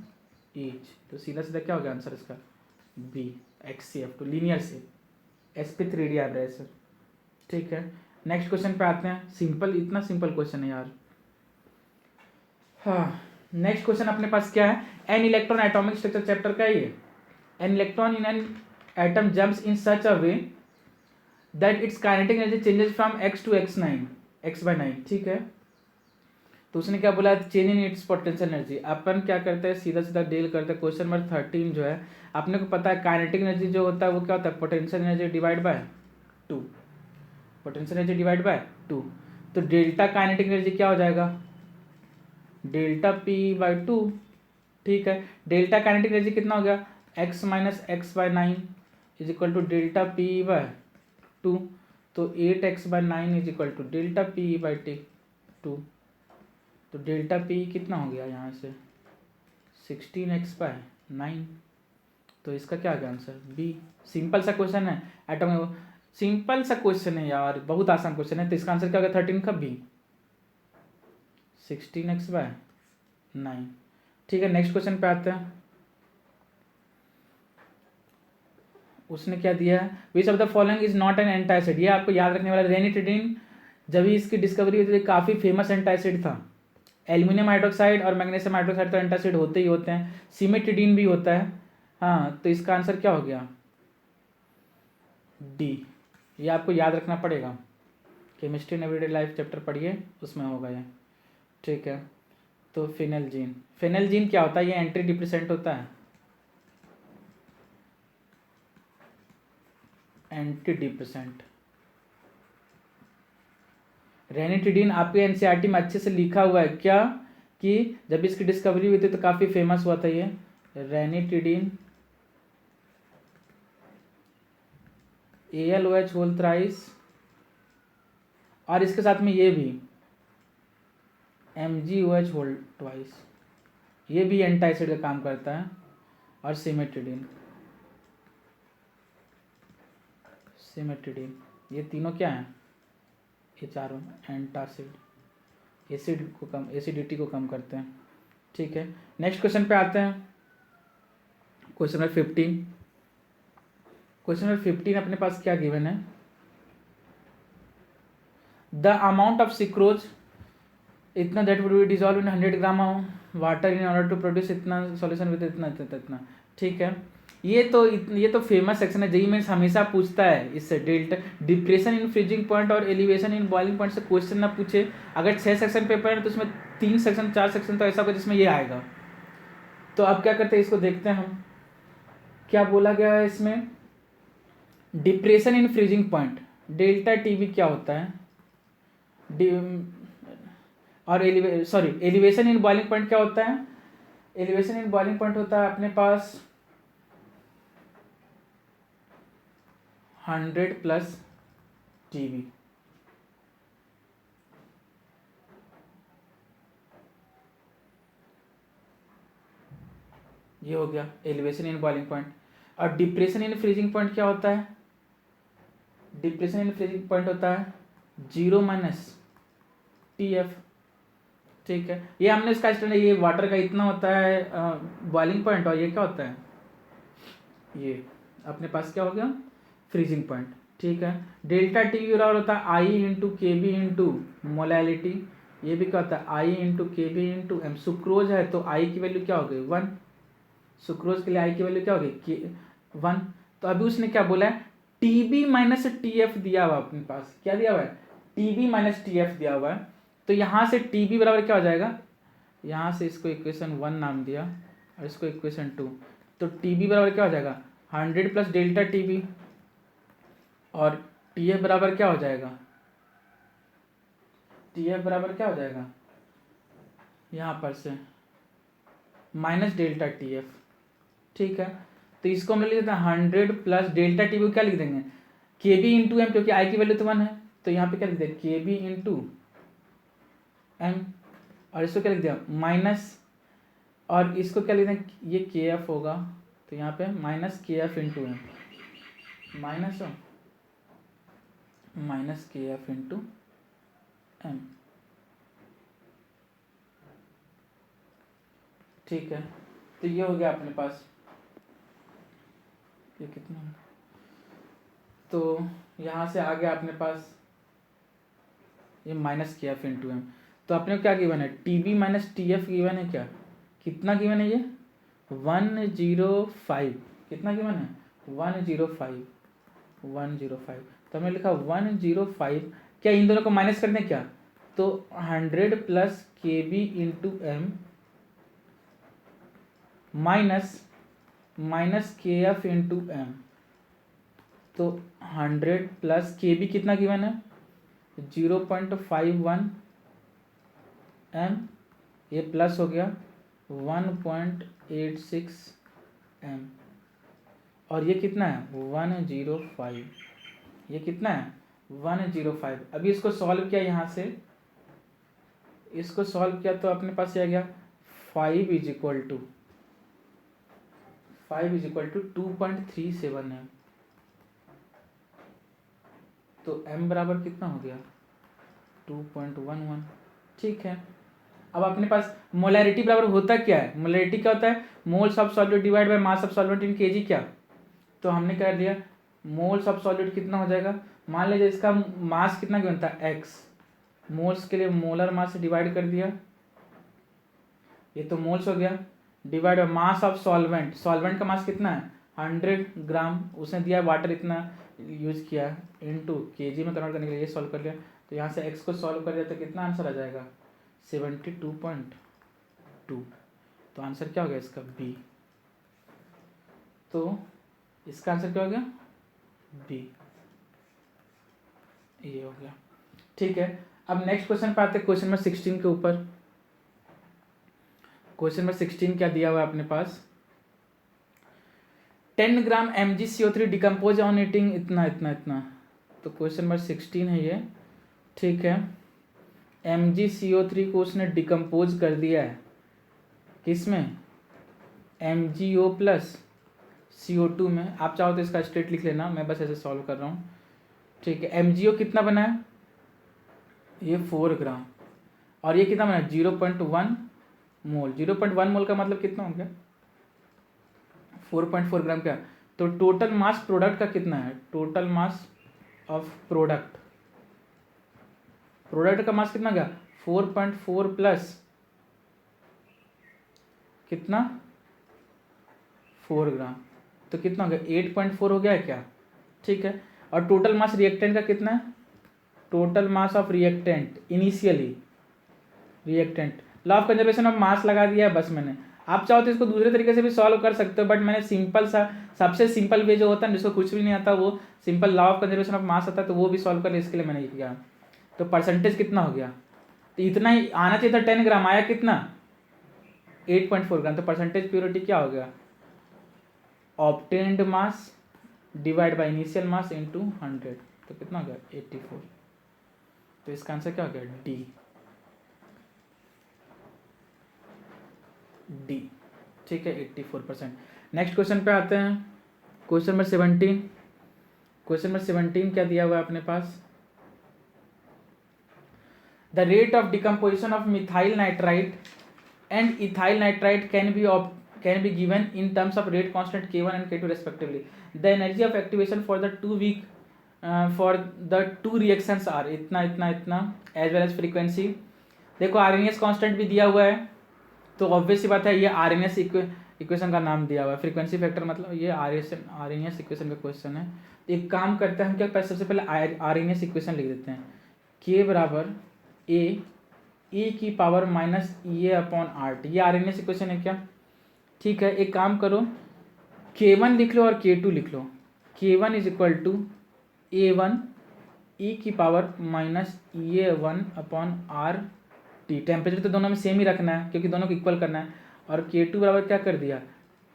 ईच, तो सीधा सीधा क्या हो गया आंसर इसका, बी, XCF2 लीनियर से, sp3d एब्रेसिव, ठीक है। नेक्स्ट क्वेश्चन पे आते हैं, सिंपल, इतना सिंपल क्वेश्चन है यार। हाँ, नेक्स्ट क्वेश्चन अपने पास क्या है, an electron atomic structure chapter का ये, an electron in an atom jumps in such a way that its kinetic energy changes from x to x/9, ठीक है। तो उसने क्या बोला, change in its potential energy. अपन क्या करते हैं, सीधा सीधा डील करते हैं। क्वेश्चन नंबर 13 जो है, अपने को पता है काइनेटिक एनर्जी जो होता है वो क्या होता है, potential energy divide by 2, potential energy divide by 2। तो डेल्टा काइनेटिक एनर्जी क्या हो जाएगा, डेल्टा P/2, ठीक है। डेल्टा काइनेटिक एनर्जी कितना हो गया, x - x/9 is equal to delta P/2, तो 8x/9 is equal to delta P/2, तो डेल्टा P कितना हो गया यहाँ से, 16x/9, तो इसका क्या आ गया आंसर, बी। सिंपल सा क्वेश्चन है, एटम, सिंपल सा क्वेश्चन है यार, बहुत आसान क्वेश्चन है, तो इसका आंसर क्या होगा, 13 का बी, 16x/9, ठीक है। नेक्स्ट क्वेश्चन पे आते हैं, उसने क्या दिया है, विच of the following is not an antacid, ये आपको याद रखने वाला। रेनिट्रिडिन जब भी इसकी डिस्कवरी हुई थी, काफ़ी फेमस एंटासिड था। एल्यूमिनियम हाइड्रोक्साइड और मैग्नीशियम हाइड्रोक्साइड तो एंटासिड होते ही होते हैं, सिमेटिडिन भी होता है, हाँ, तो इसका आंसर क्या हो गया, डी। ये आपको याद रखना पड़ेगा, chemistry in everyday life chapter पढ़िए, उसमें होगा ये, ठीक है। तो फिनेलजीन क्या होता है, ये एंटी डिप्रेसेंट होता है, एंटी डिप्रेसेंट। रेनिटिडीन आपके एनसीईआरटी में अच्छे से लिखा हुआ है क्या, कि जब इसकी डिस्कवरी हुई थी तो काफ़ी फेमस हुआ था ये रेनिटिडीन, ALOH होल थ्राइस, और इसके साथ में ये भी MgOH होल ट्वाइस, ये भी एंटाइसिड का काम करता है। और सिमेट्रिडीन, ये तीनों क्या हैं, ये चारों एंटासिड, एसिडिटी को कम करते हैं। ठीक है, नेक्स्ट क्वेश्चन पे आते हैं। Question number 15। क्वेश्चन नंबर 15 अपने पास क्या गिवन है, द अमाउंट ऑफ सिक्रोज इतना that would be dissolve in 100 gram water in order to produce इतना सॉल्यूशन विद इतना इतना। ठीक है, ये तो फेमस सेक्शन है, जेईई मेंस हमेशा पूछता है इससे। Delta depression in freezing point और एलिवेशन इन बॉइलिंग पॉइंट से क्वेश्चन ना पूछे। अगर 6 सेक्शन पेपर है तो उसमें 3 सेक्शन 4 सेक्शन तो ऐसा होगा जिसमें ये आएगा। तो अब क्या करते हैं, इसको देखते हैं हम क्या बोला गया है इसमें। Depression in freezing point delta TV क्या होता है, और एलिवेशन इन बॉइलिंग पॉइंट क्या होता है। एलिवेशन इन बॉइलिंग पॉइंट होता है अपने पास 100 + TB। ये हो गया एलिवेशन इन बॉइलिंग पॉइंट। और डिप्रेशन इन फ्रीजिंग पॉइंट क्या होता है, डिप्रेशन इन फ्रीजिंग पॉइंट होता है 0 - TF। ठीक है, ये हमने इसका स्टैंडर्ड, ये वाटर का इतना होता है बॉइलिंग पॉइंट, और ये क्या होता है, ये अपने पास क्या हो गया फ्रीजिंग पॉइंट। ठीक है, डेल्टा टी बराबर होता है I × KB × मोलैलिटी। ये भी क्या होता है I × KB × M। सुक्रोज है तो I की वैल्यू क्या हो गई 1, सुक्रोज के लिए I की वैल्यू क्या हो गई 1। तो अभी उसने क्या बोला है TB - TF दिया हुआ अपने पास, क्या दिया हुआ है TB - TF दिया हुआ है। तो यहाँ से TB बराबर क्या हो जाएगा, यहाँ से इसको इक्वेशन 1 नाम दिया और इसको इक्वेशन 2। तो TB बराबर क्या हो जाएगा 100 + डेल्टा TB, और TF बराबर क्या हो जाएगा, TF बराबर क्या हो जाएगा यहाँ पर से माइनस डेल्टा TF। ठीक है, तो इसको हम लिख देते हैं 100 + डेल्टा TB, क्या लिख देंगे KB × M, क्योंकि I की वैल्यू तो 1 है। तो यहाँ पे क्या लिख दें KB × M, और इसको क्या लिख दिया माइनस, और इसको क्या लिख दें ये KF होगा, तो यहाँ पे -KF × M, -KF × M। ठीक है, तो ये हो गया अपने पास, ये कितना, तो यहाँ से आ गया अपने पास ये -KF × M। तो अपने को क्या गिवन है TB - TF गिवन है, क्या कितना गिवन है ये 105, कितना गिवन है 105। तो हमने लिखा 105, क्या इन दोनों को माइनस करने क्या, तो 100 + KB × M minus KF × M। तो 100 + KB कितना गिवन है 0.51 M, ये प्लस हो गया 1.86 M, और ये कितना है 105, ये कितना है 105। अभी इसको सॉल्व किया, यहाँ से इसको सॉल्व किया तो अपने पास ये आ गया 5 = 2.37 M। तो M बराबर कितना हो गया 2.11। ठीक है, अब अपने पास मोलैरिटी बराबर होता क्या है, मोलैरिटी क्या होता है moles of solute divide by mass of solvent in KG. क्या, तो हमने कर लिया मोल्स ऑफ सॉल्यूट कितना हो जाएगा, मान लीजिए इसका मास कितना क्यों बनता है x, मोल्स के लिए मोलर मास से डिवाइड कर दिया, ये तो मोल्स हो गया, divide by mass of solvent, solvent का मास कितना है 100 ग्राम, उसने दिया वाटर इतना यूज किया इनटू केजी में कन्वर्ट करने के लिए, ये सॉल्व कर लिया। तो यहाँ से x को सॉल्व कर दिया तो कितना आंसर आ जाएगा 72.2। तो आंसर क्या हो गया इसका B। तो इसका आंसर क्या हो गया B। ये हो गया। ठीक है, अब नेक्स्ट क्वेश्चन पे आते हैं, क्वेश्चन नंबर 16 के ऊपर। क्वेश्चन नंबर 16 क्या दिया हुआ है अपने पास, 10 ग्राम MgCO3 डिकम्पोज ऑन हीटिंग इतना इतना इतना। तो क्वेश्चन नंबर 16 है ये। ठीक है, MgCO3 को उसने डिकम्पोज कर दिया है किस में, MgO प्लस CO2 में। आप चाहो तो इसका स्टेट लिख लेना, मैं बस ऐसे सॉल्व कर रहा हूँ। ठीक है, MgO कितना बना है, ये 4 ग्राम, और ये कितना बना है 0.1 मोल। 0.1 मोल का मतलब कितना हो गया, 4.4 ग्राम क्या। तो टोटल मास प्रोडक्ट का कितना है, total mass of product, product का मास कितना गया 4.4 प्लस कितना 4 ग्राम, तो कितना हो गया 8.4 हो गया है क्या। ठीक है, और टोटल मास रिएक्टेंट का कितना है, total mass of reactant initially, reactant law of conservation of mass लगा दिया है बस मैंने। आप चाहो तो इसको दूसरे तरीके से भी सॉल्व कर सकते हो, बट मैंने सिंपल सा, सबसे सिंपल वे जो होता है जिसको कुछ भी नहीं आता वो simple law of conservation of mass आता है, तो वो भी सॉल्व कर ले, इसके लिए मैंने ये किया। तो परसेंटेज कितना हो गया, तो इतना ही आना चाहिए था, 10 ग्राम आया कितना 8.4 ग्राम। तो परसेंटेज प्योरिटी क्या हो गया, obtained mass divide by initial mass into 100, तो कितना हो गया 84। तो इसका आंसर क्या हो गया डी, डी। ठीक है, 84%। नेक्स्ट क्वेश्चन पे आते हैं, क्वेश्चन नंबर 17। क्वेश्चन नंबर 17 क्या दिया हुआ है अपने पास, the rate of decomposition of methyl nitrite and ethyl nitrite can be given in terms of rate constant K1 and K2 respectively. The energy of activation for the 2 week for the 2 reactions are इतना इतना इतना as well as frequency। देखो RNS constant भी दिया हुआ है, तो obvious सी बात है ये RNS इक्वेशन का नाम दिया हुआ है, फ्रीक्वेंसी फैक्टर मतलब ये RNS इक्वेशन का क्वेश्चन है। एक काम करते हैं हम क्या, सबसे पहले RNS इक्वेशन लिख देते हैं, K बराबर ए की power minus E upon RT, ये RNS इक्वेशन है क्या। ठीक है, एक काम करो K1 लिख लो और K2 लिख लो। K1 is equal to A1 E की power minus E1 upon RT। Temperature तो दोनों में सेम ही रखना है क्योंकि दोनों को इक्वल करना है। और K2 बराबर क्या कर दिया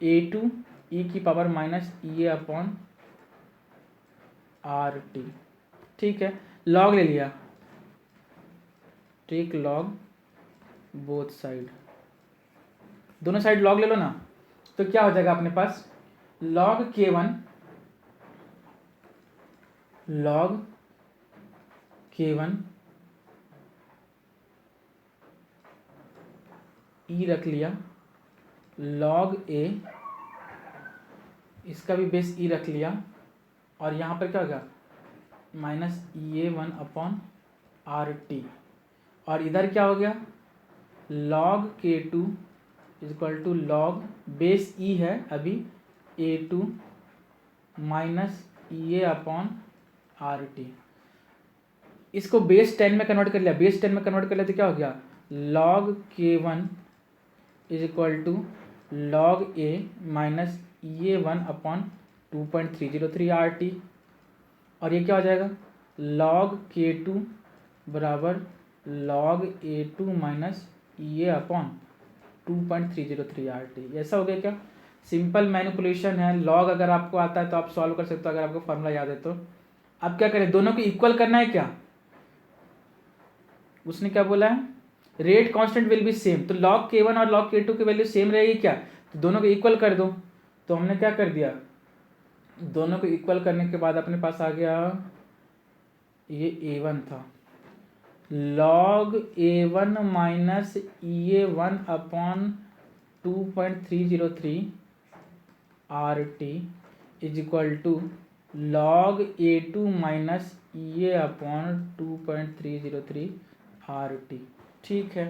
A2 E की power minus E upon RT। ठीक है, लॉग ले लिया, टेक लॉग बोथ साइड, दोनों साइड लॉग ले लो ना, तो क्या हो जाएगा अपने पास log K1 E रख लिया, log A इसका भी बेस E रख लिया, और यहाँ पर क्या होगा माइनस EA1 अपॉन RT, और इधर क्या हो गया log K2 is equal to log base E है अभी A2 minus EA upon RT। इसको बेस 10 में कन्वर्ट कर लिया, बेस 10 में कन्वर्ट कर लिया तो क्या हो गया log K1 is equal to log A minus EA1 upon 2.303 RT, और ये क्या हो जाएगा log K2 बराबर log A2 minus EA upon 2.303 RT। ऐसा हो गया क्या, सिंपल मैनिपुलेशन है। लॉग अगर आपको आता है तो आप सॉल्व कर सकते हो, अगर आपको फॉर्मूला याद है तो। अब क्या करें, दोनों को इक्वल करना है क्या, उसने क्या बोला है rate constant will be same, तो log K1 और log K2 की वैल्यू सेम रहेगी क्या, तो दोनों को इक्वल कर दो। तो हमने क्या कर दिया, दोनों को इक्वल करने के बाद अपने पास आ गया ये A1 था, log A1 minus EA1 upon 2.303 RT is equal to log A2 minus EA upon 2.303 RT। ठीक है,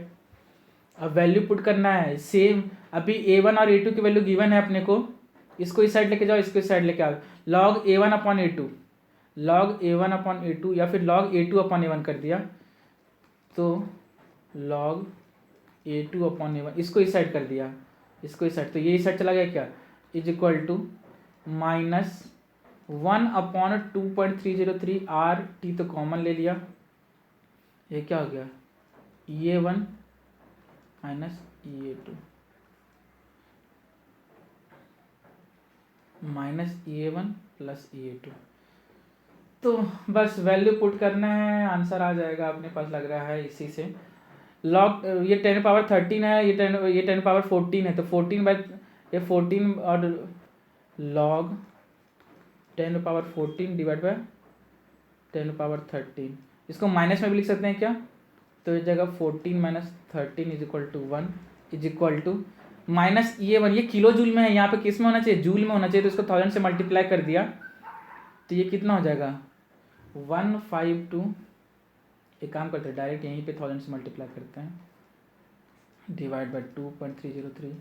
अब वैल्यू पुट करना है सेम, अभी A1 और A2 की वैल्यू गिवन है अपने को, इसको इस साइड लेके जाओ, इसको इस साइड लेके आओ, log A1 upon A2, log A1 upon A2 या फिर log A2 अपॉन A1 कर दिया, तो log A2 अपॉन A1 इसको इस साइड कर दिया, इसको इस साइड, तो ये इस साइड चला गया क्या is equal to minus 1/2.303 R T तो कॉमन ले लिया, ये क्या हो गया EA1 minus EA2 minus EA1 plus EA2। तो बस वैल्यू पुट करना है, आंसर आ जाएगा अपने पास लग रहा है इसी से। लॉग ये 10 पावर 13 है, ये 10 पावर 14 है, तो 14 और log 10 power 14 divide by 10 power 13, इसको माइनस में भी लिख सकते हैं क्या, तो इस जगह 14 minus 13 is equal to 1 is equal to minus EA1, ये किलो जूल में है, यहाँ पे किस में होना चाहिए, जूल में होना चाहिए, तो इसको 1000 से मल्टीप्लाई कर दिया तो ये कितना हो जाएगा 152। एक काम करते हैं डायरेक्ट यहीं पे 1000 से मल्टीप्लाई करते हैं, डिवाइड बाई 2.303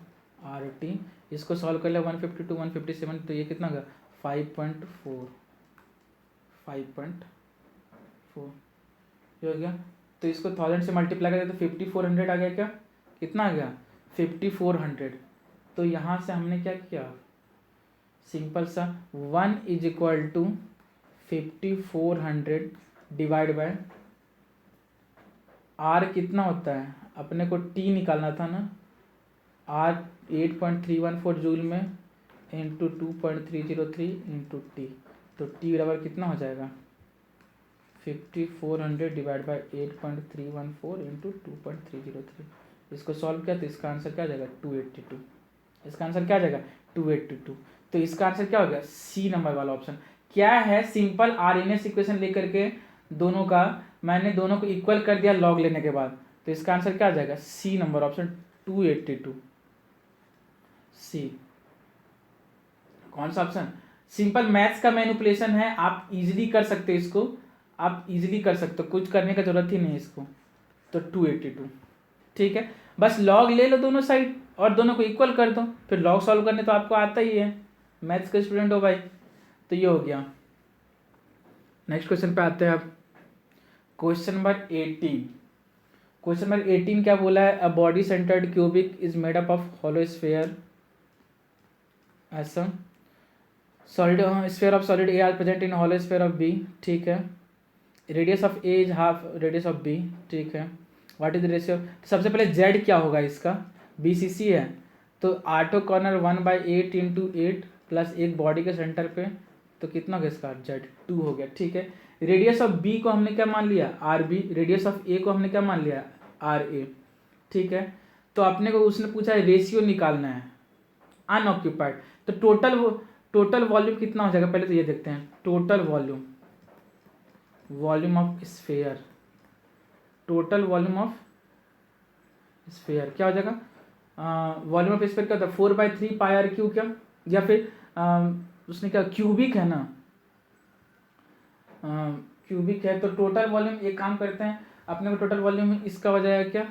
RT, इसको सॉल्व कर लिया 152 157, तो ये कितना होगा 5.4 ये हो गया। तो इसको 1000 से मल्टीप्लाई करें तो 5400 आ गया, क्या कितना आ गया 5400। तो यहाँ से हमने क्या किया, सिंपल सा 1 is equal to 5400 divide by R कितना होता है, अपने को टी निकालना था ना, आर 8.314 जूल में इंटू 2.303 इंटू टी, तो टी बराबर कितना हो जाएगा 5400 डिवाइड बाई 8.314 इंटू 2.303। इसको सॉल्व किया तो इसका आंसर क्या आ जाएगा 282, इसका आंसर क्या आ जाएगा 282। तो इसका आंसर क्या हो गया सी नंबर वाला ऑप्शन। क्या है, सिंपल RNS इक्वेशन लेकर के दोनों का मैंने दोनों को इक्वल कर दिया लॉग लेने के बाद, तो इसका आंसर क्या आ जाएगा सी नंबर ऑप्शन 282 सी। कौन सा ऑप्शन, सिंपल मैथ्स का मैनिपुलेशन है, आप इजीली कर सकते हो इसको, आप इजीली कर सकते हो, कुछ करने का जरूरत ही नहीं है इसको। तो 282 ठीक है, बस लॉग ले लो दोनों साइड और दोनों को इक्वल कर दो, फिर लॉग सॉल्व करने तो आपको आता ही है, मैथ्स के स्टूडेंट हो भाई। तो ये हो गया। नेक्स्ट क्वेश्चन पे आते हैं आप, क्वेश्चन नंबर 18। क्वेश्चन नंबर 18 क्या बोला है, a body centred cubic is made up of hollow sphere, ऐसा solid sphere of solid A are present in hollow sphere of B, ठीक है, radius of A is half radius of B, ठीक है, what is the ratio, सबसे पहले Z क्या होगा इसका, BCC है, तो आटो कॉर्नर 1/8 इंटू 8 प्लस एक बॉडी के सेंटर पे, तो कितना होगा इसका जेड 2 हो गया, ठीक है। रेडियस ऑफ बी को हमने क्या मान लिया RB, रेडियस ऑफ ए को हमने क्या मान लिया RA, ठीक है। तो अपने को उसने पूछा है रेशियो निकालना है अनऑक्यूपाइड, तो टोटल वॉल्यूम कितना हो जाएगा, पहले तो ये देखते हैं, total volume of sphere, total volume of sphere क्या हो जाएगा, वॉल्यूम ऑफ स्फीयर क्या होता है 4/3 πr3 क्या, या फिर उसने क्या क्यूबिक है ना, क्यूबिक है, तो टोटल वॉल्यूम, एक काम करते हैं अपने को टोटल वॉल्यूम इसका हो जाएगा क्या,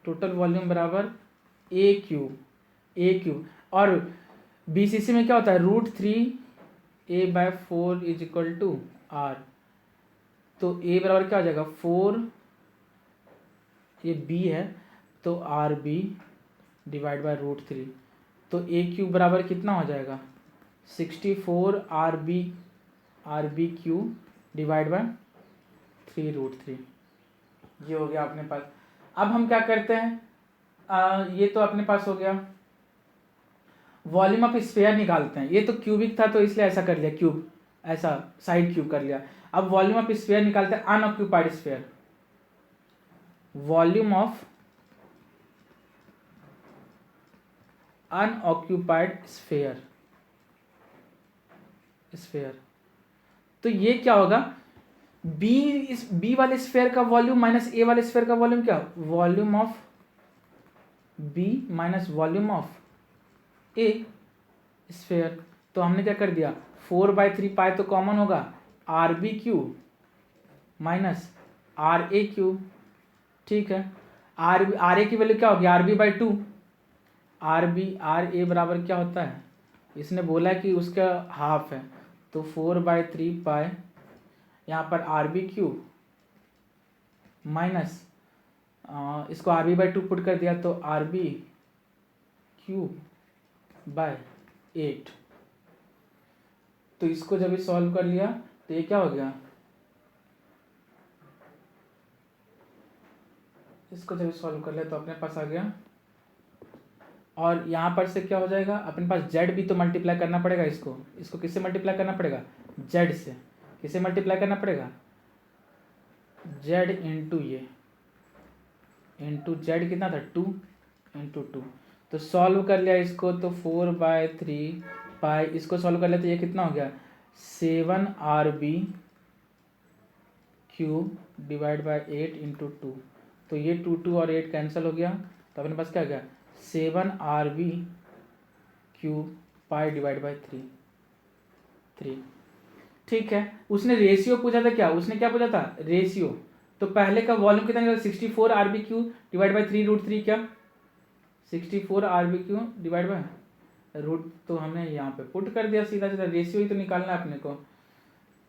टोटल वॉल्यूम बराबर ए क्यूब, और BCC में क्या होता है √3a/4 is equal to R, तो a बराबर क्या हो जाएगा 4, ये b है तो RB डिवाइड बाय √3, तो a³ बराबर कितना हो जाएगा 64 RB क्यूब डिवाइड बाय 3√3, ये हो गया अपने पास। अब हम क्या करते हैं, ये तो अपने पास हो गया, वॉल्यूम ऑफ स्फीयर निकालते हैं, ये तो क्यूबिक था तो इसलिए ऐसा कर लिया, क्यूब ऐसा साइड क्यूब कर लिया। अब वॉल्यूम ऑफ स्फीयर निकालते हैं unoccupied sphere, volume of unoccupied sphere, तो ये क्या होगा बी वाले स्फीयर का वॉल्यूम माइनस ए वाले स्फीयर का वॉल्यूम, क्या volume of B minus volume of A sphere. तो हमने क्या कर दिया 4/3 पाई तो कॉमन होगा RB³ माइनस RA³, ठीक है। RA की वैल्यू क्या होगी RB/2, RA बराबर क्या होता है, इसने बोला कि उसका हाफ है, तो 4/3 पाई यहाँ पर RB³ माइनस इसको RB/2 पुट कर दिया तो RB³/8, तो इसको जब ये सॉल्व कर लिया तो ये क्या हो गया, इसको जब सॉल्व कर लिया तो अपने पास आ गया, और यहाँ पर से क्या हो जाएगा, अपने पास जेड भी तो मल्टीप्लाई करना पड़ेगा, इसको किससे मल्टीप्लाई करना पड़ेगा, जेड से। किससे मल्टीप्लाई करना पड़ेगा, जेड इंटू ये, इंटू जेड कितना था 2 इंटू 2। तो सॉल्व कर लिया इसको तो 4/3 पाई, इसको सॉल्व कर लिया तो ये कितना हो गया 7RB cube divide by 8 into 2। तो ये 2 और 8 कैंसिल हो गया, तो अपने पास क्या गया 7RB cube pi divide by 3। ठीक है, उसने रेशियो पूछा था, क्या उसने क्या पूछा था, रेशियो। तो पहले का वॉल्यूम कितना निकला 64RB क्यूब डिवाइड बाई 3√3, क्या 64RB cube divide by root, तो हमने यहाँ पे पुट कर दिया सीधा सीधा, रेशियो ही तो निकालना है अपने को।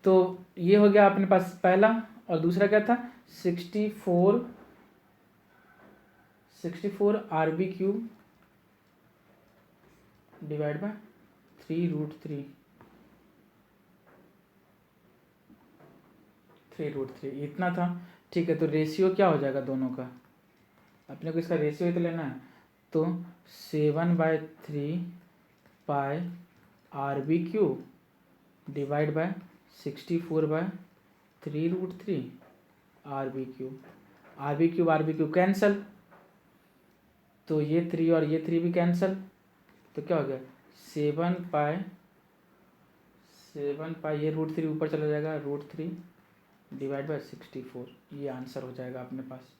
तो ये हो गया अपने पास पहला, और दूसरा क्या था 64RB क्यूब डिवाइड बाय 3√3 इतना था। ठीक है, तो रेशियो क्या हो जाएगा दोनों का, अपने को इसका रेशियो ही तो लेना है। तो 7/3 पाई RB cube divide by 64/3√3 RB cube cancel, तो ये 3 और ये 3 भी कैंसल, तो क्या हो गया 7 पाई ये √3 ऊपर चला जाएगा, √3 डिवाइड बाय 64, ये आंसर हो जाएगा अपने पास।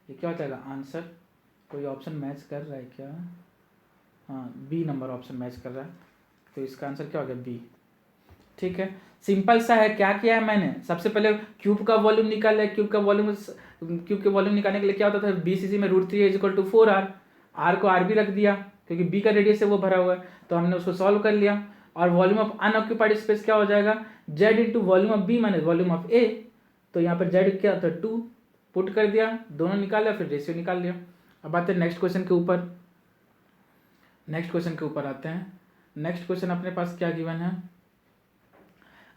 ये क्या हो जाएगा आंसर, कोई ऑप्शन मैच कर रहा है क्या, हाँ बी नंबर ऑप्शन मैच कर रहा है, तो इसका आंसर क्या हो गया बी। ठीक है, सिंपल सा है। क्या किया है मैंने, सबसे पहले क्यूब का वॉल्यूम निकाला है, क्यूब के वॉल्यूम निकालने के लिए क्या होता था BCC में √3 = 4R, R को RB रख दिया क्योंकि B का रेडियस से वो भरा हुआ है, तो हमने उसको सॉल्व कर लिया। और वॉल्यूम ऑफ अनऑक्यूपाइड स्पेस क्या हो जाएगा, Z into volume of B minus volume of A, तो यहाँ पर Z क्या था 2, पुट कर दिया, दोनों निकाल लिया, फिर रेशियो निकाल लिया। अब आते हैं नेक्स्ट क्वेश्चन के ऊपर आते हैं। नेक्स्ट क्वेश्चन अपने पास क्या गिवन है,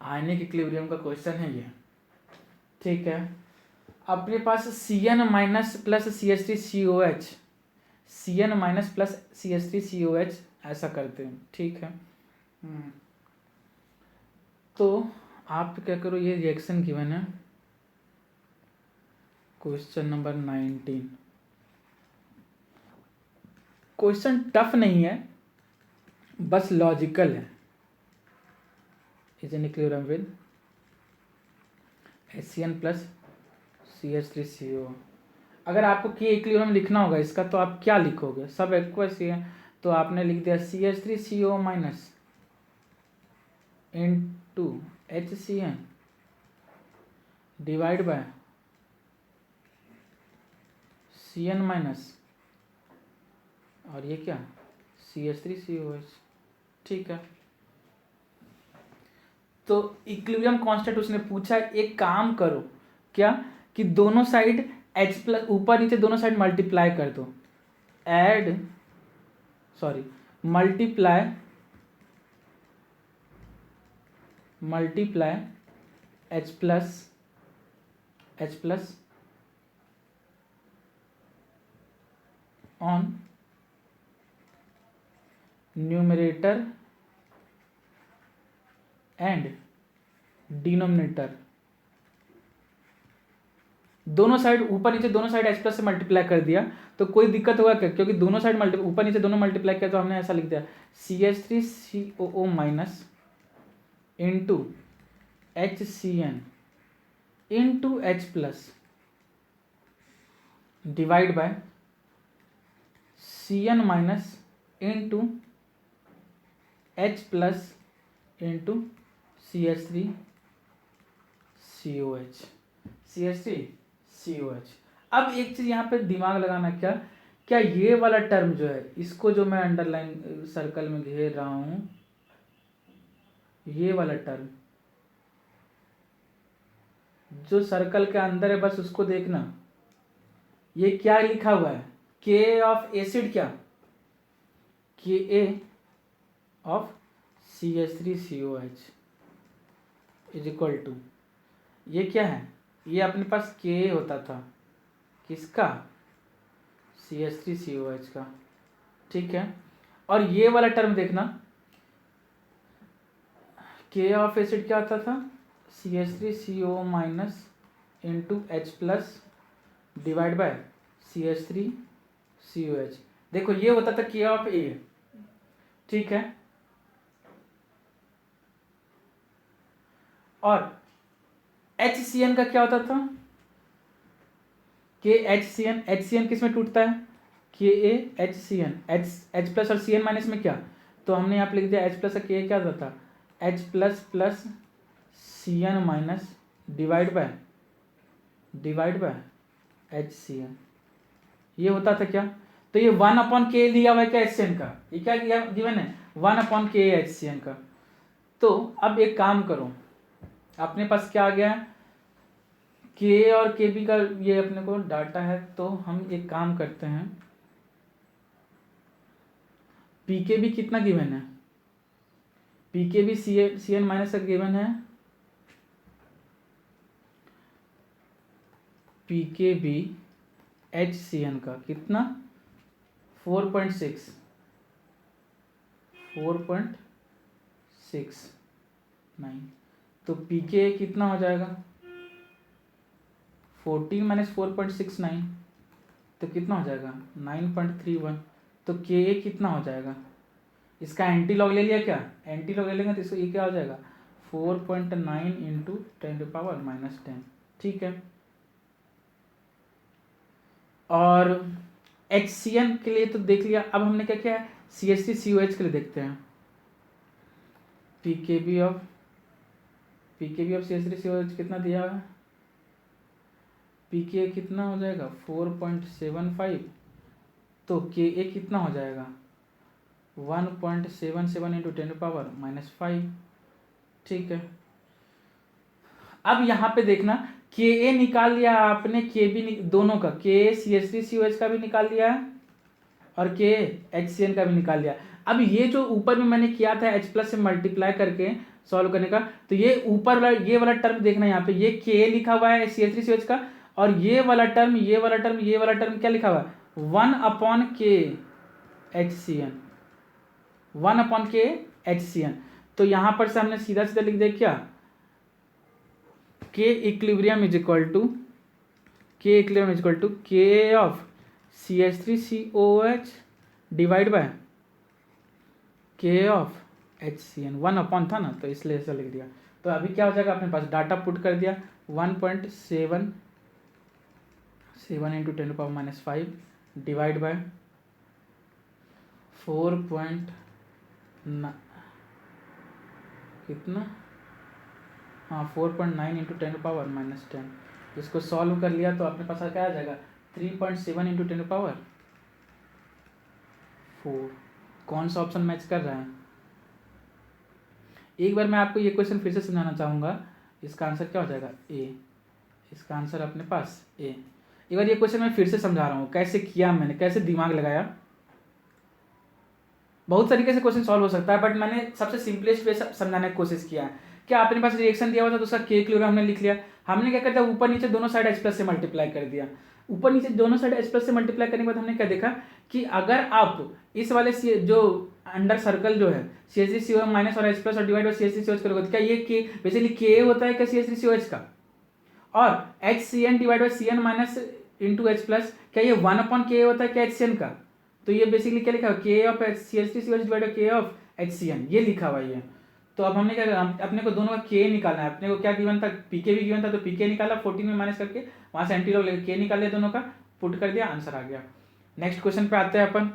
आयनिक इक्विलिब्रियम का क्वेश्चन है ये। ठीक है, अपने पास Cn minus plus CH3COH, Cn minus plus CH3COH ऐसा करते हैं। ठीक है, तो आप क्या करो, ये रिएक्शन गिवन है क्वेश्चन नंबर 19। क्वेश्चन टफ नहीं है, बस लॉजिकल है। Is an equilibrium with HCN plus CH3CO। अगर आपको के इक्विलिब्रियम लिखना होगा इसका, तो आप क्या लिखोगे, सब एक्वस ही है, तो आपने लिख दिया CH3CO minus into HCN divide by CN minus, और ये क्या CH3COH। ठीक है, तो इक्विलिब्रियम कांस्टेंट उसने पूछा, एक काम करो क्या कि दोनों साइड H प्लस ऊपर नीचे दोनों साइड मल्टीप्लाई कर दो, multiply H plus on numerator and denominator, दोनों साइड ऊपर नीचे दोनों साइड H प्लस से मल्टीप्लाई कर दिया, तो कोई दिक्कत होगा क्या, क्योंकि दोनों साइड ऊपर नीचे दोनों मल्टीप्लाई किया, तो हमने ऐसा लिख दिया CH3COO minus into HCN into H plus divide by CN minus into H plus into CH3COH। अब एक चीज यहाँ पे दिमाग लगाना, क्या ये वाला टर्म जो है, इसको जो मैं अंडरलाइन सर्कल में घेर रहा हूं, ये वाला टर्म जो सर्कल के अंदर है, बस उसको देखना, ये क्या लिखा हुआ है, Ka ऑफ एसिड, क्या Ka of CH3COH। Is equal to, ये क्या है, ये अपने पास के होता था किसका, CH3COH का, ठीक है। और ये वाला टर्म देखना, के ऑफ एसिड क्या होता था, CH3CO minus into H plus divide by CH3COH। देखो ये होता था के ऑफ ए, ठीक है। और HCN का क्या होता था, HCN किस में टूटता है, KaHCN, H प्लस और Cn माइनस में क्या, तो हमने यहाँ पे लिख दिया H प्लस और Ka क्या होता था, H plus plus Cn minus divide by HCN, ये होता था क्या। तो ये 1/k लिया हुआ है क्या HCN का, ये क्या गिवन है 1/k HCN का। तो अब एक काम करो, अपने पास क्या आ गया, के और के बी का ये अपने को डाटा है, तो हम एक काम करते हैं, पी के बी कितना गिवन है, पी के बी सी एन माइनस का गिवन है, पी के बी एच सी एन का कितना 4.69, तो पी के कितना हो जाएगा 14 माइनस 4.69, तो कितना हो जाएगा 9.31। तो के ए कितना हो जाएगा, इसका एंटी लॉग ले लिया क्या, एंटी लॉग ले लेंगे तो इसको ये क्या हो जाएगा 4.9 इंटू 10⁻⁻10, ठीक है। और HCN के लिए तो देख लिया, अब हमने क्या किया है CH3COH के लिए देखते हैं, PKB ऑफ CH3COH कितना दिया हुआ है, PK कितना हो जाएगा 4.75, तो KA कितना हो जाएगा 1.77 इंटू 10⁻⁻5, ठीक है। अब यहाँ पे देखना KA निकाल लिया आपने, KB दोनों का, KA CH3COH का भी निकाल लिया है और KA HCN का भी निकाल लिया। अब ये जो ऊपर में मैंने किया था H प्लस से मल्टीप्लाई करके सॉल्व करने का, तो ये ऊपर ये वाला टर्म देखना, यहाँ पे ये KA लिखा हुआ है CH3COH का, और ये वाला टर्म क्या लिखा हुआ है 1/k HCN, 1/k HCN। तो यहाँ पर से हमने सीधा सीधा लिख दिया क्या, K equilibrium is equal to K of CH3COH divide by K of HCN, 1 था ना, तो इसलिए ऐसा लिख दिया। तो अभी क्या हो जाएगा, अपने पास डाटा पुट कर दिया 1.77 इंटू 10⁻⁻5 डिवाइड बाय 4. कितना, हाँ 4.9 इंटू 10⁻⁻10, इसको सॉल्व कर लिया तो अपने पास क्या आ जाएगा 3.7 इंटू 10⁻4। कौन सा ऑप्शन मैच कर रहा है, एक बार मैं आपको ये क्वेश्चन फिर से समझाना चाहूँगा, इसका आंसर क्या हो जाएगा ए, इसका आंसर अपने पास ए। एक बार ये क्वेश्चन मैं फिर से समझा रहा हूँ, कैसे किया मैंने, कैसे दिमाग लगाया। बहुत तरीके से क्वेश्चन सॉल्व हो सकता है, बट मैंने सबसे सिंपलेस्ट वे समझाने की कोशिश किया है। क्या अपने पास रिएक्शन दिया हुआ था, तो उसका के क्लोरा हमने लिख लिया, हमने क्या कर दिया ऊपर नीचे दोनों साइड H प्लस से मल्टीप्लाई कर दिया। ऊपर नीचे दोनों साइड H प्लस से मल्टीप्लाई करने के बाद हमने क्या देखा कि अगर आप इस वाले जो अंडर सर्कल जो है CH3COH माइनस और H प्लस और डिवाइड बाय CH3COH करोगे तो क्या ये के बेसिकली के होता है क्या CH3COH का, और HCN divide by CN minus into H plus क्या ये 1/k होता है क्या HCN का, तो ये बेसिकली क्या लिखा हुआ K of CH3COH divide by K of HCN, ये लिखा हुआ है। तो अब हमने क्या, अपने को दोनों का के निकालना है, अपने को क्या गिवन था पीके भी गिवन था, तो पीके निकाला 14 में माइनस करके, वहां से एंटी लॉग लेके के निकाल लिया, दोनों का पुट कर दिया, आंसर आ गया। नेक्स्ट क्वेश्चन पे आते हैं अपन,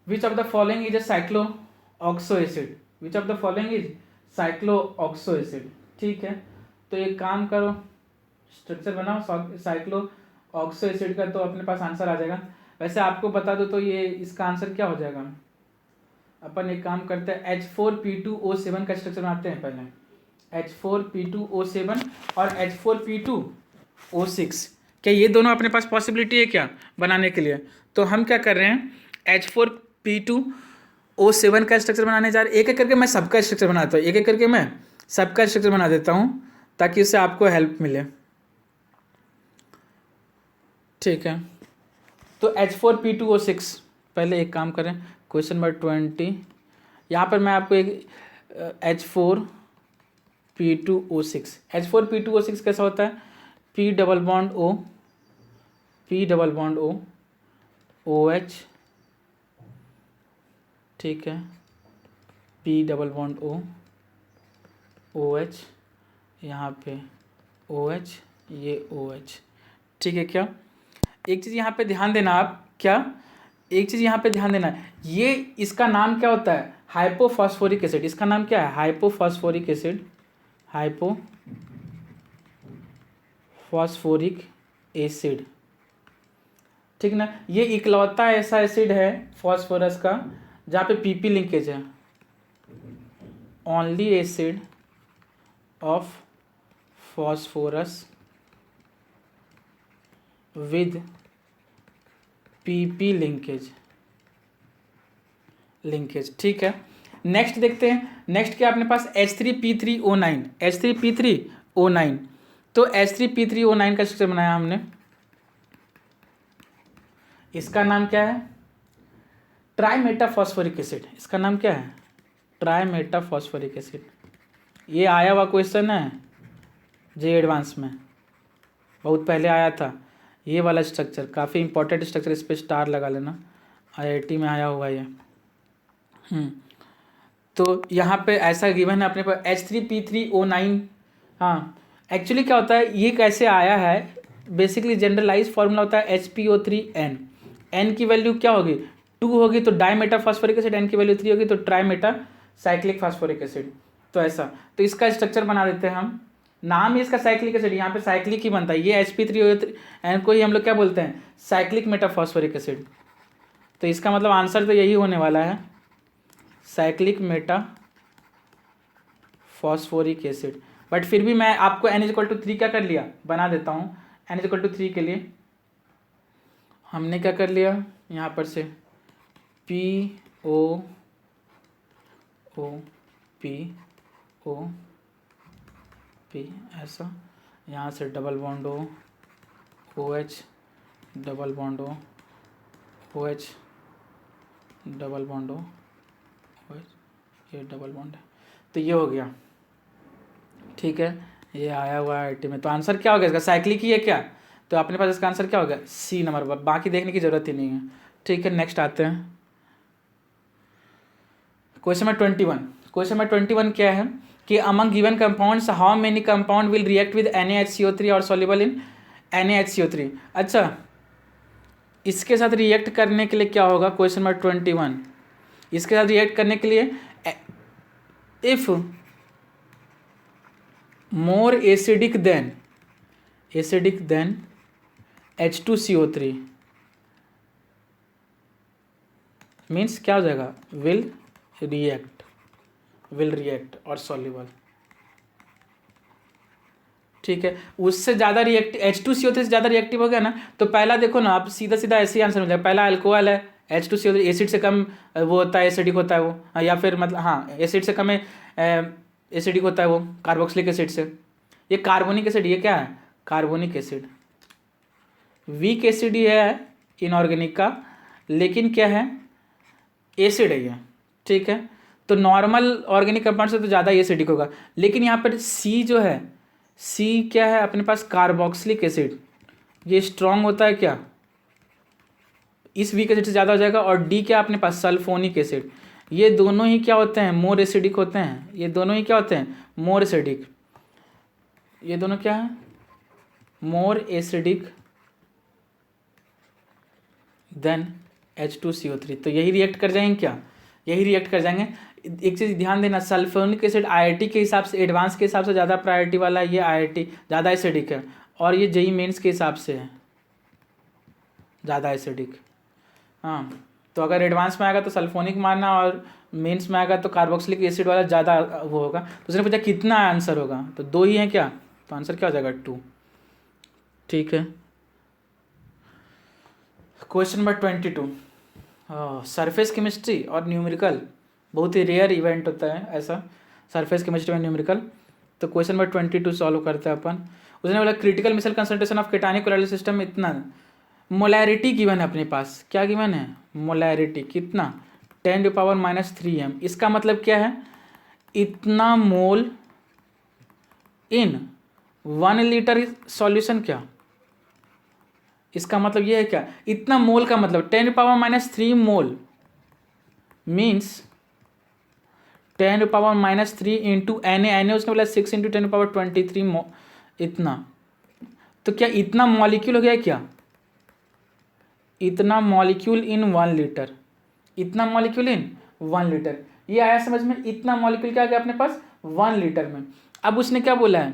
which of the following is a cyclooxo acid, which of the following is cyclooxo acid, ठीक है। तो एक काम करो, स्ट्रक्चर बनाओ साइक्लोऑक्सो एसिड का, तो अपने पास आंसर आ जाएगा। वैसे आपको बता दो तो ये इसका आंसर क्या हो जाएगा, अपन एक काम करते हैं H4P2O7 का स्ट्रक्चर बनाते हैं पहले, H4P2O7 और H4P2O6, क्या ये दोनों अपने पास पॉसिबिलिटी है क्या बनाने के लिए, तो हम क्या कर रहे हैं O7 का स्ट्रक्चर बनाने जा रहे हैं। एक एक करके मैं सबका स्ट्रक्चर बनाता हूँ, एक एक करके मैं सबका स्ट्रक्चर बना देता हूँ ताकि उससे आपको हेल्प मिले। ठीक है, तो H4P2O6, पहले एक काम करें, क्वेश्चन नंबर 20, यहाँ पर मैं आपको एक H4P2O6 कैसा होता है, P double bond O OH, ठीक है, P double bond O OH, यहाँ पे OH, ये OH, ठीक है। क्या एक चीज़ यहाँ पे ध्यान देना आप, क्या एक चीज़ यहाँ पे ध्यान देना, ये इसका नाम क्या होता है, हाइपोफॉस्फोरिक एसिड। इसका नाम क्या है, हाइपोफॉस्फोरिक एसिड, हाइपोफॉस्फोरिक एसिड, ठीक ना। ये इकलौता ऐसा एसिड है फॉस्फोरस का जहाँ पे पीपी लिंकेज है, only acid of phosphorus with PP linkage, ठीक है। नेक्स्ट देखते हैं, नेक्स्ट क्या अपने पास H3P3O9, H3P3O9, तो H3P3O9 का स्ट्रक्चर बनाया हमने, इसका नाम क्या है, ट्राइमेटाफॉस्फोरिक एसिड। इसका नाम क्या है, ट्राइमेटाफॉस्फोरिक एसिड। ये आया हुआ क्वेश्चन है जे एडवांस में, बहुत पहले आया था ये वाला स्ट्रक्चर, काफ़ी इंपॉर्टेंट स्ट्रक्चर, इस पर स्टार लगा लेना, IIT में आया हुआ ये। तो यहाँ पे ऐसा गिवन है अपने पास H3P3O9। हाँ, एक्चुअली क्या होता है, ये कैसे आया है, बेसिकली जनरलाइज फॉर्मूला होता है HPO3N। N की वैल्यू क्या होगी, 2 होगी तो डाईमेटाफॉस्फोरिक एसिड, N की वैल्यू 3 होगी तो ट्राईमेटा साइक्लिक फास्फोरिक एसिड। तो ऐसा, तो इसका स्ट्रक्चर बना देते हैं हम, नाम ही इसका साइक्लिक एसिड, यहाँ पे साइक्लिक ही बनता है। ये Sp3O3N को ही हम लोग क्या बोलते हैं, साइक्लिक मेटाफॉस्फोरिक एसिड। तो इसका मतलब आंसर तो यही होने वाला है, साइक्लिक मेटाफॉस्फोरिक एसिड। बट फिर भी मैं आपको N=3 क्या कर लिया, बना देता हूँ। N=3 के लिए हमने क्या कर लिया, यहाँ पर से P ऐसा, यहाँ से double bond OH, double bond OH, double bond OH, ये डबल बॉन्ड है, तो ये हो गया, ठीक है। ये आया हुआ है IIT में। तो आंसर क्या हो गया इसका, साइक्लिक ही है क्या, तो अपने पास इसका आंसर क्या हो गया, C नंबर पर, बाकी देखने की जरूरत ही नहीं है, ठीक है। नेक्स्ट आते हैं क्वेश्चन नंबर 21। क्वेश्चन नंबर 21 क्या है कि among given compounds how many compound will react with NaHCO3 और सॉल्युबल इन NaHCO3। अच्छा, इसके साथ रिएक्ट करने के लिए क्या होगा, क्वेश्चन नंबर 21, इसके साथ रिएक्ट करने के लिए if more acidic then H2CO3 means क्या हो जाएगा, विल रिएक्ट और सॉल्युबल, ठीक है। उससे ज़्यादा H2CO3 से ज़्यादा रिएक्टिव हो गया ना, तो पहला देखो ना आप, सीधा सीधा ऐसे ही आंसर मिल जाएगा। पहला अल्कोहल है, H2CO3 एसिड से कम वो होता है, एसिडिक होता है वो, या फिर मतलब हाँ एसिड से कम एसिडिक होता है वो कार्बोक्सिलिक एसिड से। ये कार्बोनिक एसिड, ये क्या है, कार्बोनिक एसिड, वीक एसिड ही है इनऑर्गेनिक का, लेकिन क्या है, एसिड है ये, ठीक है। तो नॉर्मल ऑर्गेनिक कंपाउंड से तो ज़्यादा एसिडिक होगा, लेकिन यहाँ पर C जो है, C क्या है अपने पास, कार्बोक्सिलिक एसिड, ये स्ट्रॉन्ग होता है क्या, इस वीक एसिड से ज़्यादा हो जाएगा। और D क्या अपने पास, सल्फोनिक एसिड, ये दोनों ही क्या होते हैं, मोर एसिडिक होते हैं, ये दोनों ही क्या होते हैं, मोर एसिडिक, ये दोनों क्या है, मोर एसिडिक देन H2CO3। तो यही रिएक्ट कर जाएंगे क्या, यही रिएक्ट कर जाएंगे। एक चीज़ ध्यान देना, सल्फोनिक एसिड IIT के हिसाब से, एडवांस के हिसाब से ज़्यादा प्रायोरिटी वाला है, ये IIT ज़्यादा एसिडिक है, और ये JEE मेंस के हिसाब से है ज़्यादा एसिडिक। हाँ, तो अगर एडवांस में आएगा तो सल्फोनिक मारना, और मेंस में आएगा तो कार्बोक्सिलिक एसिड वाला ज़्यादा वो होगा। तो उसने पूछा कितना आंसर होगा, तो 2 ही है क्या, तो आंसर क्या हो जाएगा, 2, ठीक है। Question number 22। सरफेस केमिस्ट्री और न्यूमेरिकल बहुत ही रेयर इवेंट होता है ऐसा, सरफेस केमिस्ट्री में न्यूमेरिकल। तो क्वेश्चन नंबर 22 सॉल्व करते हैं अपन। उसने बोला critical micelle concentration of cationic colloidal system इतना, मोलैरिटी गिवन है अपने पास, क्या गिवन है, मोलैरिटी कितना, 10⁻³ m। इसका मतलब क्या है, इतना मोल इन 1 लीटर सॉल्यूशन। क्या इसका मतलब ये है, क्या इतना मोल का मतलब 10⁻³ मोल मीन्स 10⁻³ इंटू Na उसने बोला 6 इंटू 10⁻23 इतना। तो क्या इतना मॉलिक्यूल हो गया क्या, इतना मॉलिक्यूल इन 1 लीटर, इतना मॉलिक्यूल इन 1 लीटर। ये आया समझ में, इतना मॉलिक्यूल क्या आ गया अपने पास 1 लीटर में। अब उसने क्या बोला है,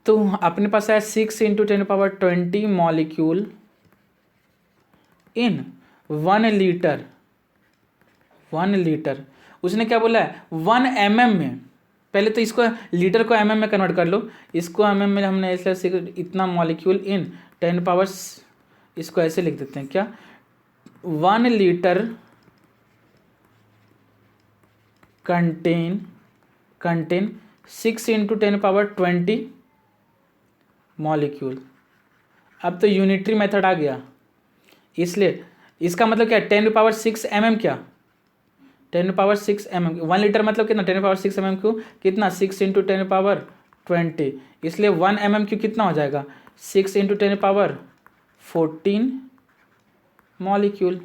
तो अपने पास है 6 इंटू 10⁻20 मॉलिक्यूल इन 1 लीटर, 1 लीटर। उसने क्या बोला है 1 mm में, पहले तो इसको लीटर को mm में कन्वर्ट कर लो, इसको mm में हमने ऐसे इतना मॉलिक्यूल इन 10 इसको ऐसे लिख देते हैं, क्या 1 लीटर कंटेन 6 इंटू 10⁻20 मॉलिक्यूल। अब तो यूनिटरी मेथड आ गया, इसलिए इसका मतलब क्या 10⁻6 mm, क्या 10⁻6 mm, 1 लीटर मतलब कितना 10⁻6 mm क्यू कितना 6 इंटू 10⁻20, इसलिए 1 mm क्यू कितना हो जाएगा 6 इंटू 10⁻14 मॉलिक्यूल।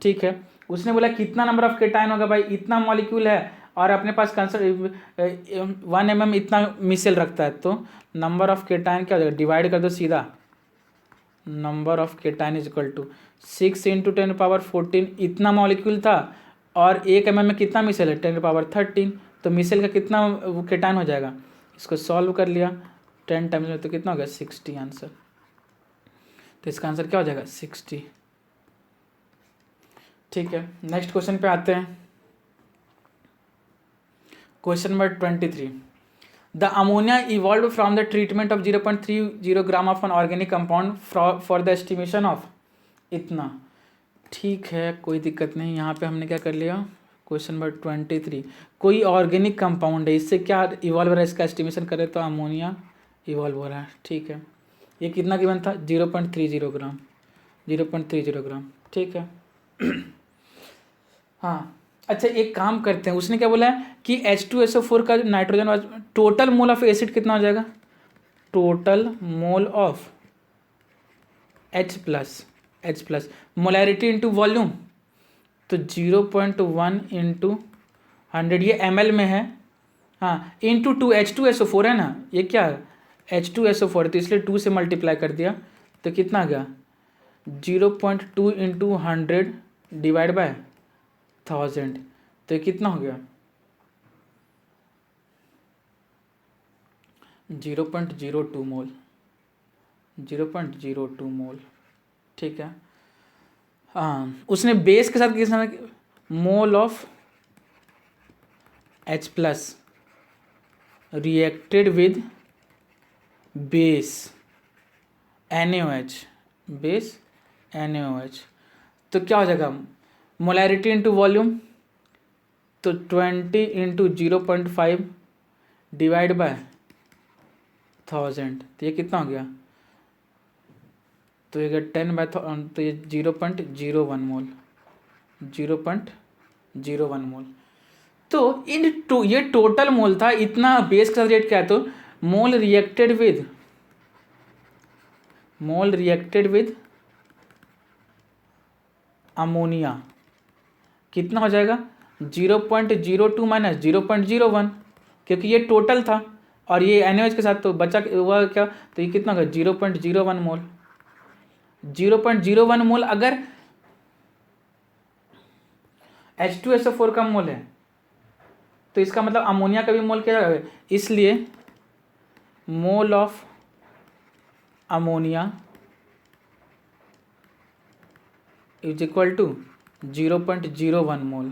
ठीक है, उसने बोला कितना नंबर ऑफ केटायन होगा, भाई इतना मॉलिक्यूल है और अपने पास 1 mm इतना मिसेल रखता है, तो नंबर ऑफ केटायन क्या हो जाएगा, डिवाइड कर दो सीधा, number of cation is equal to 6 into 10⁻14 इतना मॉलिक्यूल था और 1 mm में कितना मिसेल है 10⁻13, तो मिसेल का कितना केटायन हो जाएगा। इसको सॉल्व कर लिया 10 टाइम्स में, तो कितना हो गया 60 आंसर। तो इसका आंसर क्या हो जाएगा 60। ठीक है, नेक्स्ट क्वेश्चन पे आते हैं। Question number 23, the ammonia evolve from the treatment of 0.30 gram of an organic compound for the estimation of इतना। ठीक है, कोई दिक्कत नहीं, यहाँ पे हमने क्या कर लिया, क्वेश्चन नंबर 23 कोई ऑर्गेनिक कंपाउंड है, इससे क्या इवॉल्व हो रहा है, इसका एस्टिमेशन करें तो अमोनिया इवॉल्व हो रहा है। ठीक है, ये कितना गिवन था 0.30 ग्राम, 0.30 ग्राम। ठीक है हाँ, अच्छा एक काम करते हैं, उसने क्या बोला है कि H2SO4 का nitrogen total mole of acid कितना हो जाएगा, total mole of H+, molarity into volume, तो 0.1 इंटू 100, ये ml में है, हाँ इंटू 2 H2SO4 है ना, ये क्या है H2SO4, तो इसलिए 2 से मल्टीप्लाई कर दिया, तो कितना आ गया 0.2 इंटू 100 डिवाइड बाय 1000, तो ये कितना हो गया 0.02 मोल, 0.02 मोल। ठीक है, हाँ उसने बेस के साथ कितना mole of H+ reacted with base NaOH, base NaOH, तो क्या हो जाएगा मोलैरिटी इंटू वॉल्यूम, तो 20 इंटू 0.5 डिवाइड बाय 1000, तो ये कितना हो गया, तो ये 10/1000, तो ये 0.01 मोल, 0.01 मोल। तो ये टोटल मोल था, इतना बेस का रेट क्या है, तो मोल रिएक्टेड विद अमोनिया कितना हो जाएगा 0.02 माइनस 0.01, क्योंकि ये टोटल था और ये NaOH के साथ तो बचा हुआ क्या, तो ये कितना होगा 0.01 मोल, 0.01 मोल। अगर H2SO4 का मोल है तो इसका मतलब अमोनिया का भी मोल क्या है, इसलिए mole of ammonia is equal to 0.01 mole,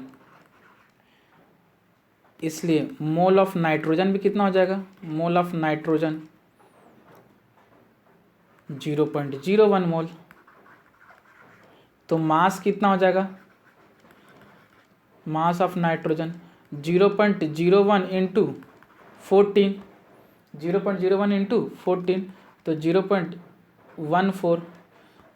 इसलिए मोल ऑफ नाइट्रोजन भी कितना हो जाएगा, मोल ऑफ नाइट्रोजन 0.01 मोल। तो मास कितना हो जाएगा, mass of nitrogen 0.01 into 14, 0.01 into 14, तो 0.14,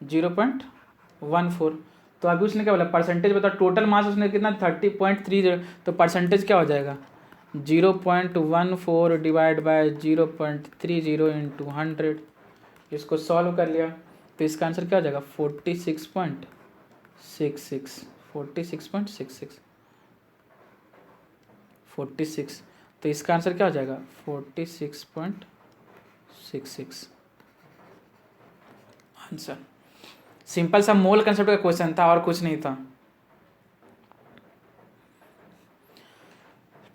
0.14। तो अभी उसने क्या बोला, परसेंटेज बताओ, टोटल मास उसने कितना 30.30, तो परसेंटेज क्या हो जाएगा 0.14 डिवाइड बाय 0.30 इंटू 100। इसको सॉल्व कर लिया तो इसका आंसर क्या हो जाएगा 46.66, 46.66, 46। तो इसका आंसर क्या हो जाएगा 46.66 आंसर। सिंपल सा मोल कंसेप्ट का क्वेश्चन था और कुछ नहीं था।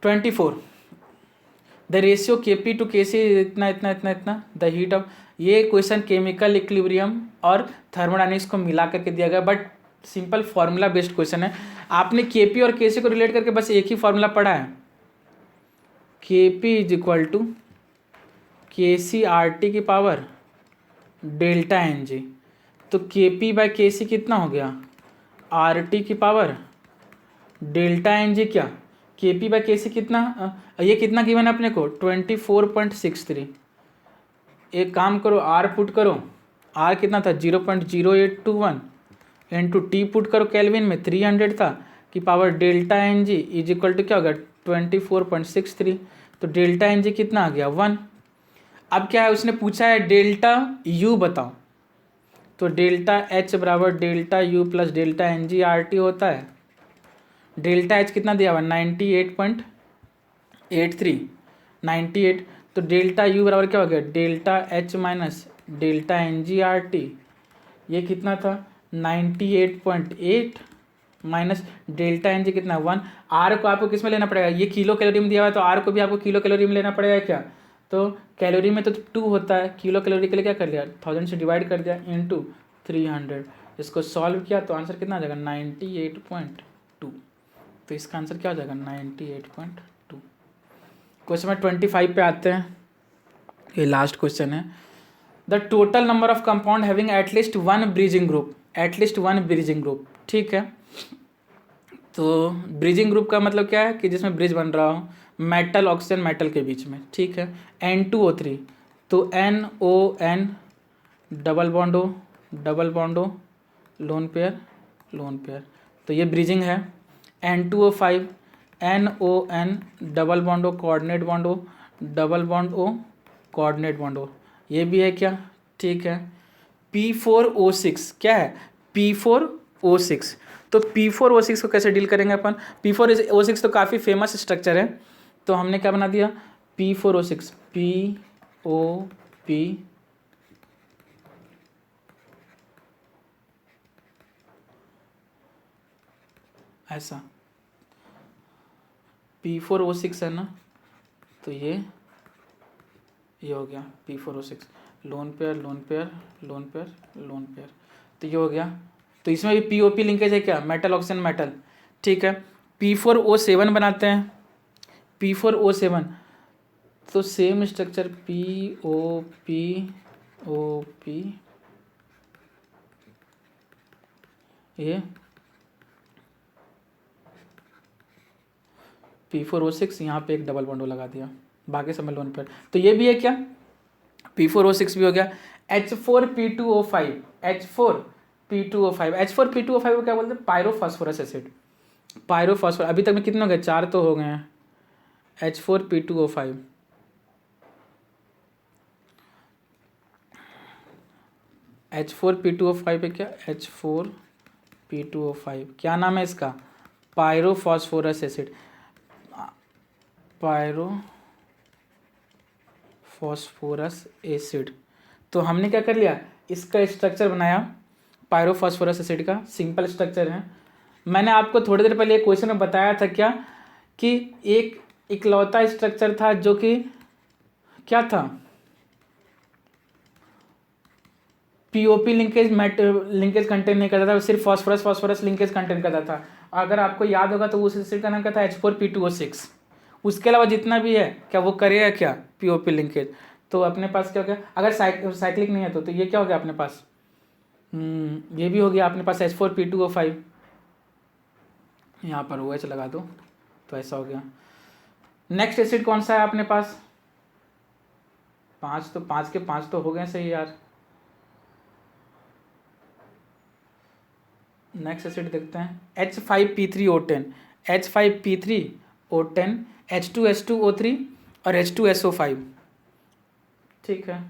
24 the ratio Kp to Kc इतना इतना इतना इतना, द हीट ऑफ, ये क्वेश्चन केमिकल इक्विलिब्रियम और थर्मोडायनेमिक्स को मिला करके दिया गया, but simple formula based question है। आपने Kp और Kc को रिलेट करके बस एक ही फार्मूला पढ़ा है, Kp is equal to Kc RT की पावर डेल्टा Ng। तो Kp बाय Kc कितना हो गया RT की पावर डेल्टा Ng, क्या Kp बाय Kc कितना, ये कितना गिवन है अपने को 24.63। एक काम करो R पुट करो, R कितना था 0.0821 इंटू टी पुट करो केल्विन में 300 था कि power delta Ng is equal to क्या होगा 24.63। तो डेल्टा Ng कितना आ गया 1। अब क्या है, उसने पूछा है डेल्टा U बताओ, तो डेल्टा H बराबर delta U plus delta Ng RT होता है। डेल्टा H कितना दिया हुआ 98.83, 98, तो डेल्टा U बराबर क्या हो गया delta H minus delta Ng RT, ये कितना था 98.8 माइनस डेल्टा Ng कितना 1। R को आपको किस में लेना पड़ेगा, ये किलो कैलोरी में दिया हुआ है तो R को भी आपको किलो कैलोरी में लेना पड़ेगा क्या, तो कैलोरी में तो 2 होता है, किलो कैलोरी के लिए क्या कर लिया 1000 से डिवाइड कर दिया इंटू 300। इसको सॉल्व किया तो आंसर कितना आ जाएगा 98.2। तो इसका आंसर क्या हो जाएगा 98.2। क्वेश्चन नंबर 25 पे आते हैं, ये लास्ट क्वेश्चन है। The total number of compound having at least one bridging group, at least one bridging group, ठीक है। तो ब्रिजिंग ग्रुप का मतलब क्या है कि जिसमें ब्रिज बन रहा हो मेटल ऑक्सीजन मेटल के बीच में, ठीक है। N2O3, तो NON double bond O lone pair lone pair, तो ये ब्रिजिंग है। N2O5 NON double bond O coordinate bond O double bond O coordinate bond O, ये भी है क्या, ठीक है। P4O6 क्या है P4O6, तो P4O6 को कैसे डील करेंगे अपन, P4O6 तो काफ़ी फेमस स्ट्रक्चर है, तो हमने क्या बना दिया P4O6 POP ऐसा, P4O6 है ना, तो ये हो गया P4O6 loan pair lone pair lone pair lone pair, तो ये हो गया। तो इसमें भी POP लिंकेज है क्या, मेटल ऑक्सीजन मेटल, ठीक है। P4O7 बनाते हैं, P4O7 तो सेम स्ट्रक्चर POP OP, ये P4O6 यहाँ पे एक डबल बॉन्डो लगा दिया, बाकी सब में लोन पेयर, तो ये भी है क्या P4O6 भी हो गया। H4P2O5 H4P2O5 को क्या बोलते हैं पायरोफॉस्फोरस एसिड, पायरोफॉस्फोरस। अभी तक में कितने हो गए 4 तो हो गए हैं। H4P2O5 H4P2O5 पे क्या H4P2O5 क्या नाम है इसका पायरोफॉस्फोरस एसिड, पायरोफॉस्फोरस एसिड। तो हमने क्या कर लिया इसका स्ट्रक्चर बनाया पायरोफॉस्फोरस एसिड का, सिंपल स्ट्रक्चर है। मैंने आपको थोड़ी देर पहले एक क्वेश्चन में बताया था क्या कि एक इकलौता स्ट्रक्चर था जो कि क्या था POP लिंकेज लिंकेज कंटेन नहीं करता था, सिर्फ फॉस्फोरस लिंकेज कंटेन करता था। अगर आपको याद होगा तो उस एसिड का नाम क्या था H4P2O6। उसके अलावा जितना भी है क्या वो करेगा क्या POP लिंकेज। तो अपने पास क्या हो गया, अगर साइक्लिक नहीं है तो ये क्या हो गया अपने पास ये भी हो गया अपने पास H4P2O5, यहाँ पर OH लगा दो तो ऐसा हो गया। नेक्स्ट एसिड कौन सा है अपने पास? 5 के 5 तो हो गए सही यार। नेक्स्ट एसिड देखते हैं H5P3O10, H5P3O10, H2S2O3 और H2SO5। ठीक है,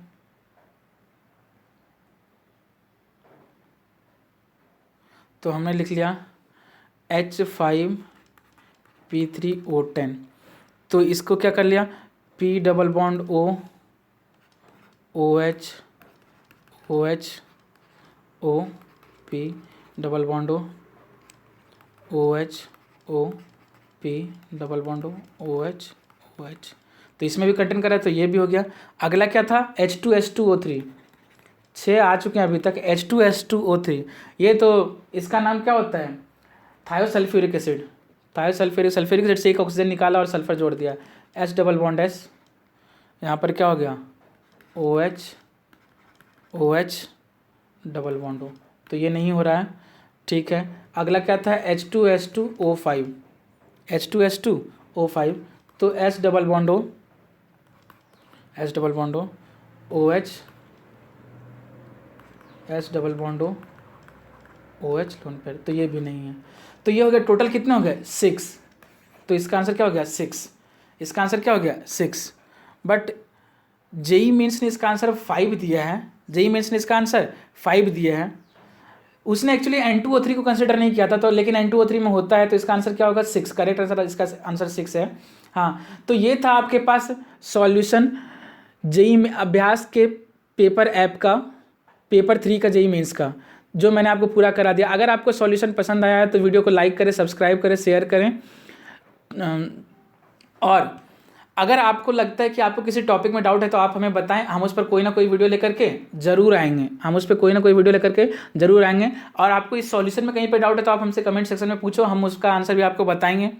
तो हमने लिख लिया H5P3O10। तो इसको क्या कर लिया, P double bond O, OH, OH, O, P double bond O, OH, O, P double bond O, OH, OH। तो इसमें भी कंटेन करा है, तो ये भी हो गया। अगला क्या था, H2S2O3। 6 आ चुके हैं अभी तक। H2S2O3, ये तो इसका नाम क्या होता है, थायोसल्फ्यूरिक एसिड। सल्फ्यूरिक एसिड से एक ऑक्सीजन निकाला और सल्फर जोड़ दिया, H डबल बॉन्ड S। यहाँ पर क्या हो गया, OH, OH double bond O। तो ये नहीं हो रहा है, ठीक है। अगला क्या था, H2S2O5, H2S2O5। तो H double bond O, H double bond O, OH, H double bond O, OH loan pair. तो ये भी नहीं है। तो ये हो गया, टोटल कितने हो गए, 6। तो इसका आंसर क्या हो गया, 6। इसका आंसर क्या हो गया, 6। बट जेई मीन्स ने इसका आंसर 5 दिया है। जेई मीन्स ने इसका आंसर 5 दिया है। उसने एक्चुअली N2O3 को कंसिडर नहीं किया था, तो लेकिन N2O3 में होता है, तो इसका आंसर क्या होगा, 6। करेक्ट आंसर, इसका आंसर 6 है। हाँ, तो ये था आपके पास सॉल्यूशन जेई में अभ्यास के पेपर ऐप का, पेपर 3 का जेई मेंस का, जो मैंने आपको पूरा करा दिया। अगर आपको सॉल्यूशन पसंद आया है तो वीडियो को लाइक करें, सब्सक्राइब करें, शेयर करें। और अगर आपको लगता है कि आपको किसी टॉपिक में डाउट है तो आप हमें बताएं, हम उस पर कोई ना कोई वीडियो लेकर के जरूर आएंगे। जरूर आएंगे। और आपको इस सॉल्यूशन में कहीं पे डाउट है तो आप हमसे कमेंट सेक्शन में पूछो, हम उसका आंसर भी आपको बताएंगे।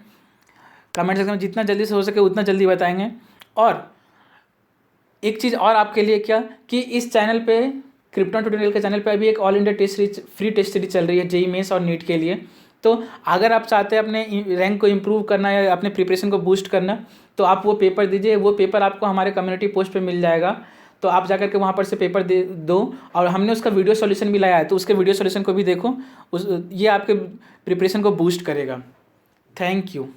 कमेंट सेक्शन में जितना जल्दी से हो सके उतना जल्दी बताएंगे। और एक चीज़ और आपके लिए क्या, कि इस चैनल पे, क्रिप्टॉन ट्यूटोरियल के चैनल पे अभी एक all India test series, free test series चल रही है जेईई मेंस और नीट के लिए। तो अगर आप चाहते हैं अपने रैंक को इम्प्रूव करना या अपने प्रिपरेशन को बूस्ट करना, तो आप वो पेपर दीजिए। वो पेपर आपको हमारे कम्युनिटी पोस्ट पे मिल जाएगा, तो आप जाकर के वहाँ पर से पेपर दे दो। और हमने उसका वीडियो सॉल्यूशन भी लाया है, तो उसके वीडियो सॉल्यूशन को भी देखो। ये आपके प्रिपरेशन को बूस्ट करेगा। Thank you.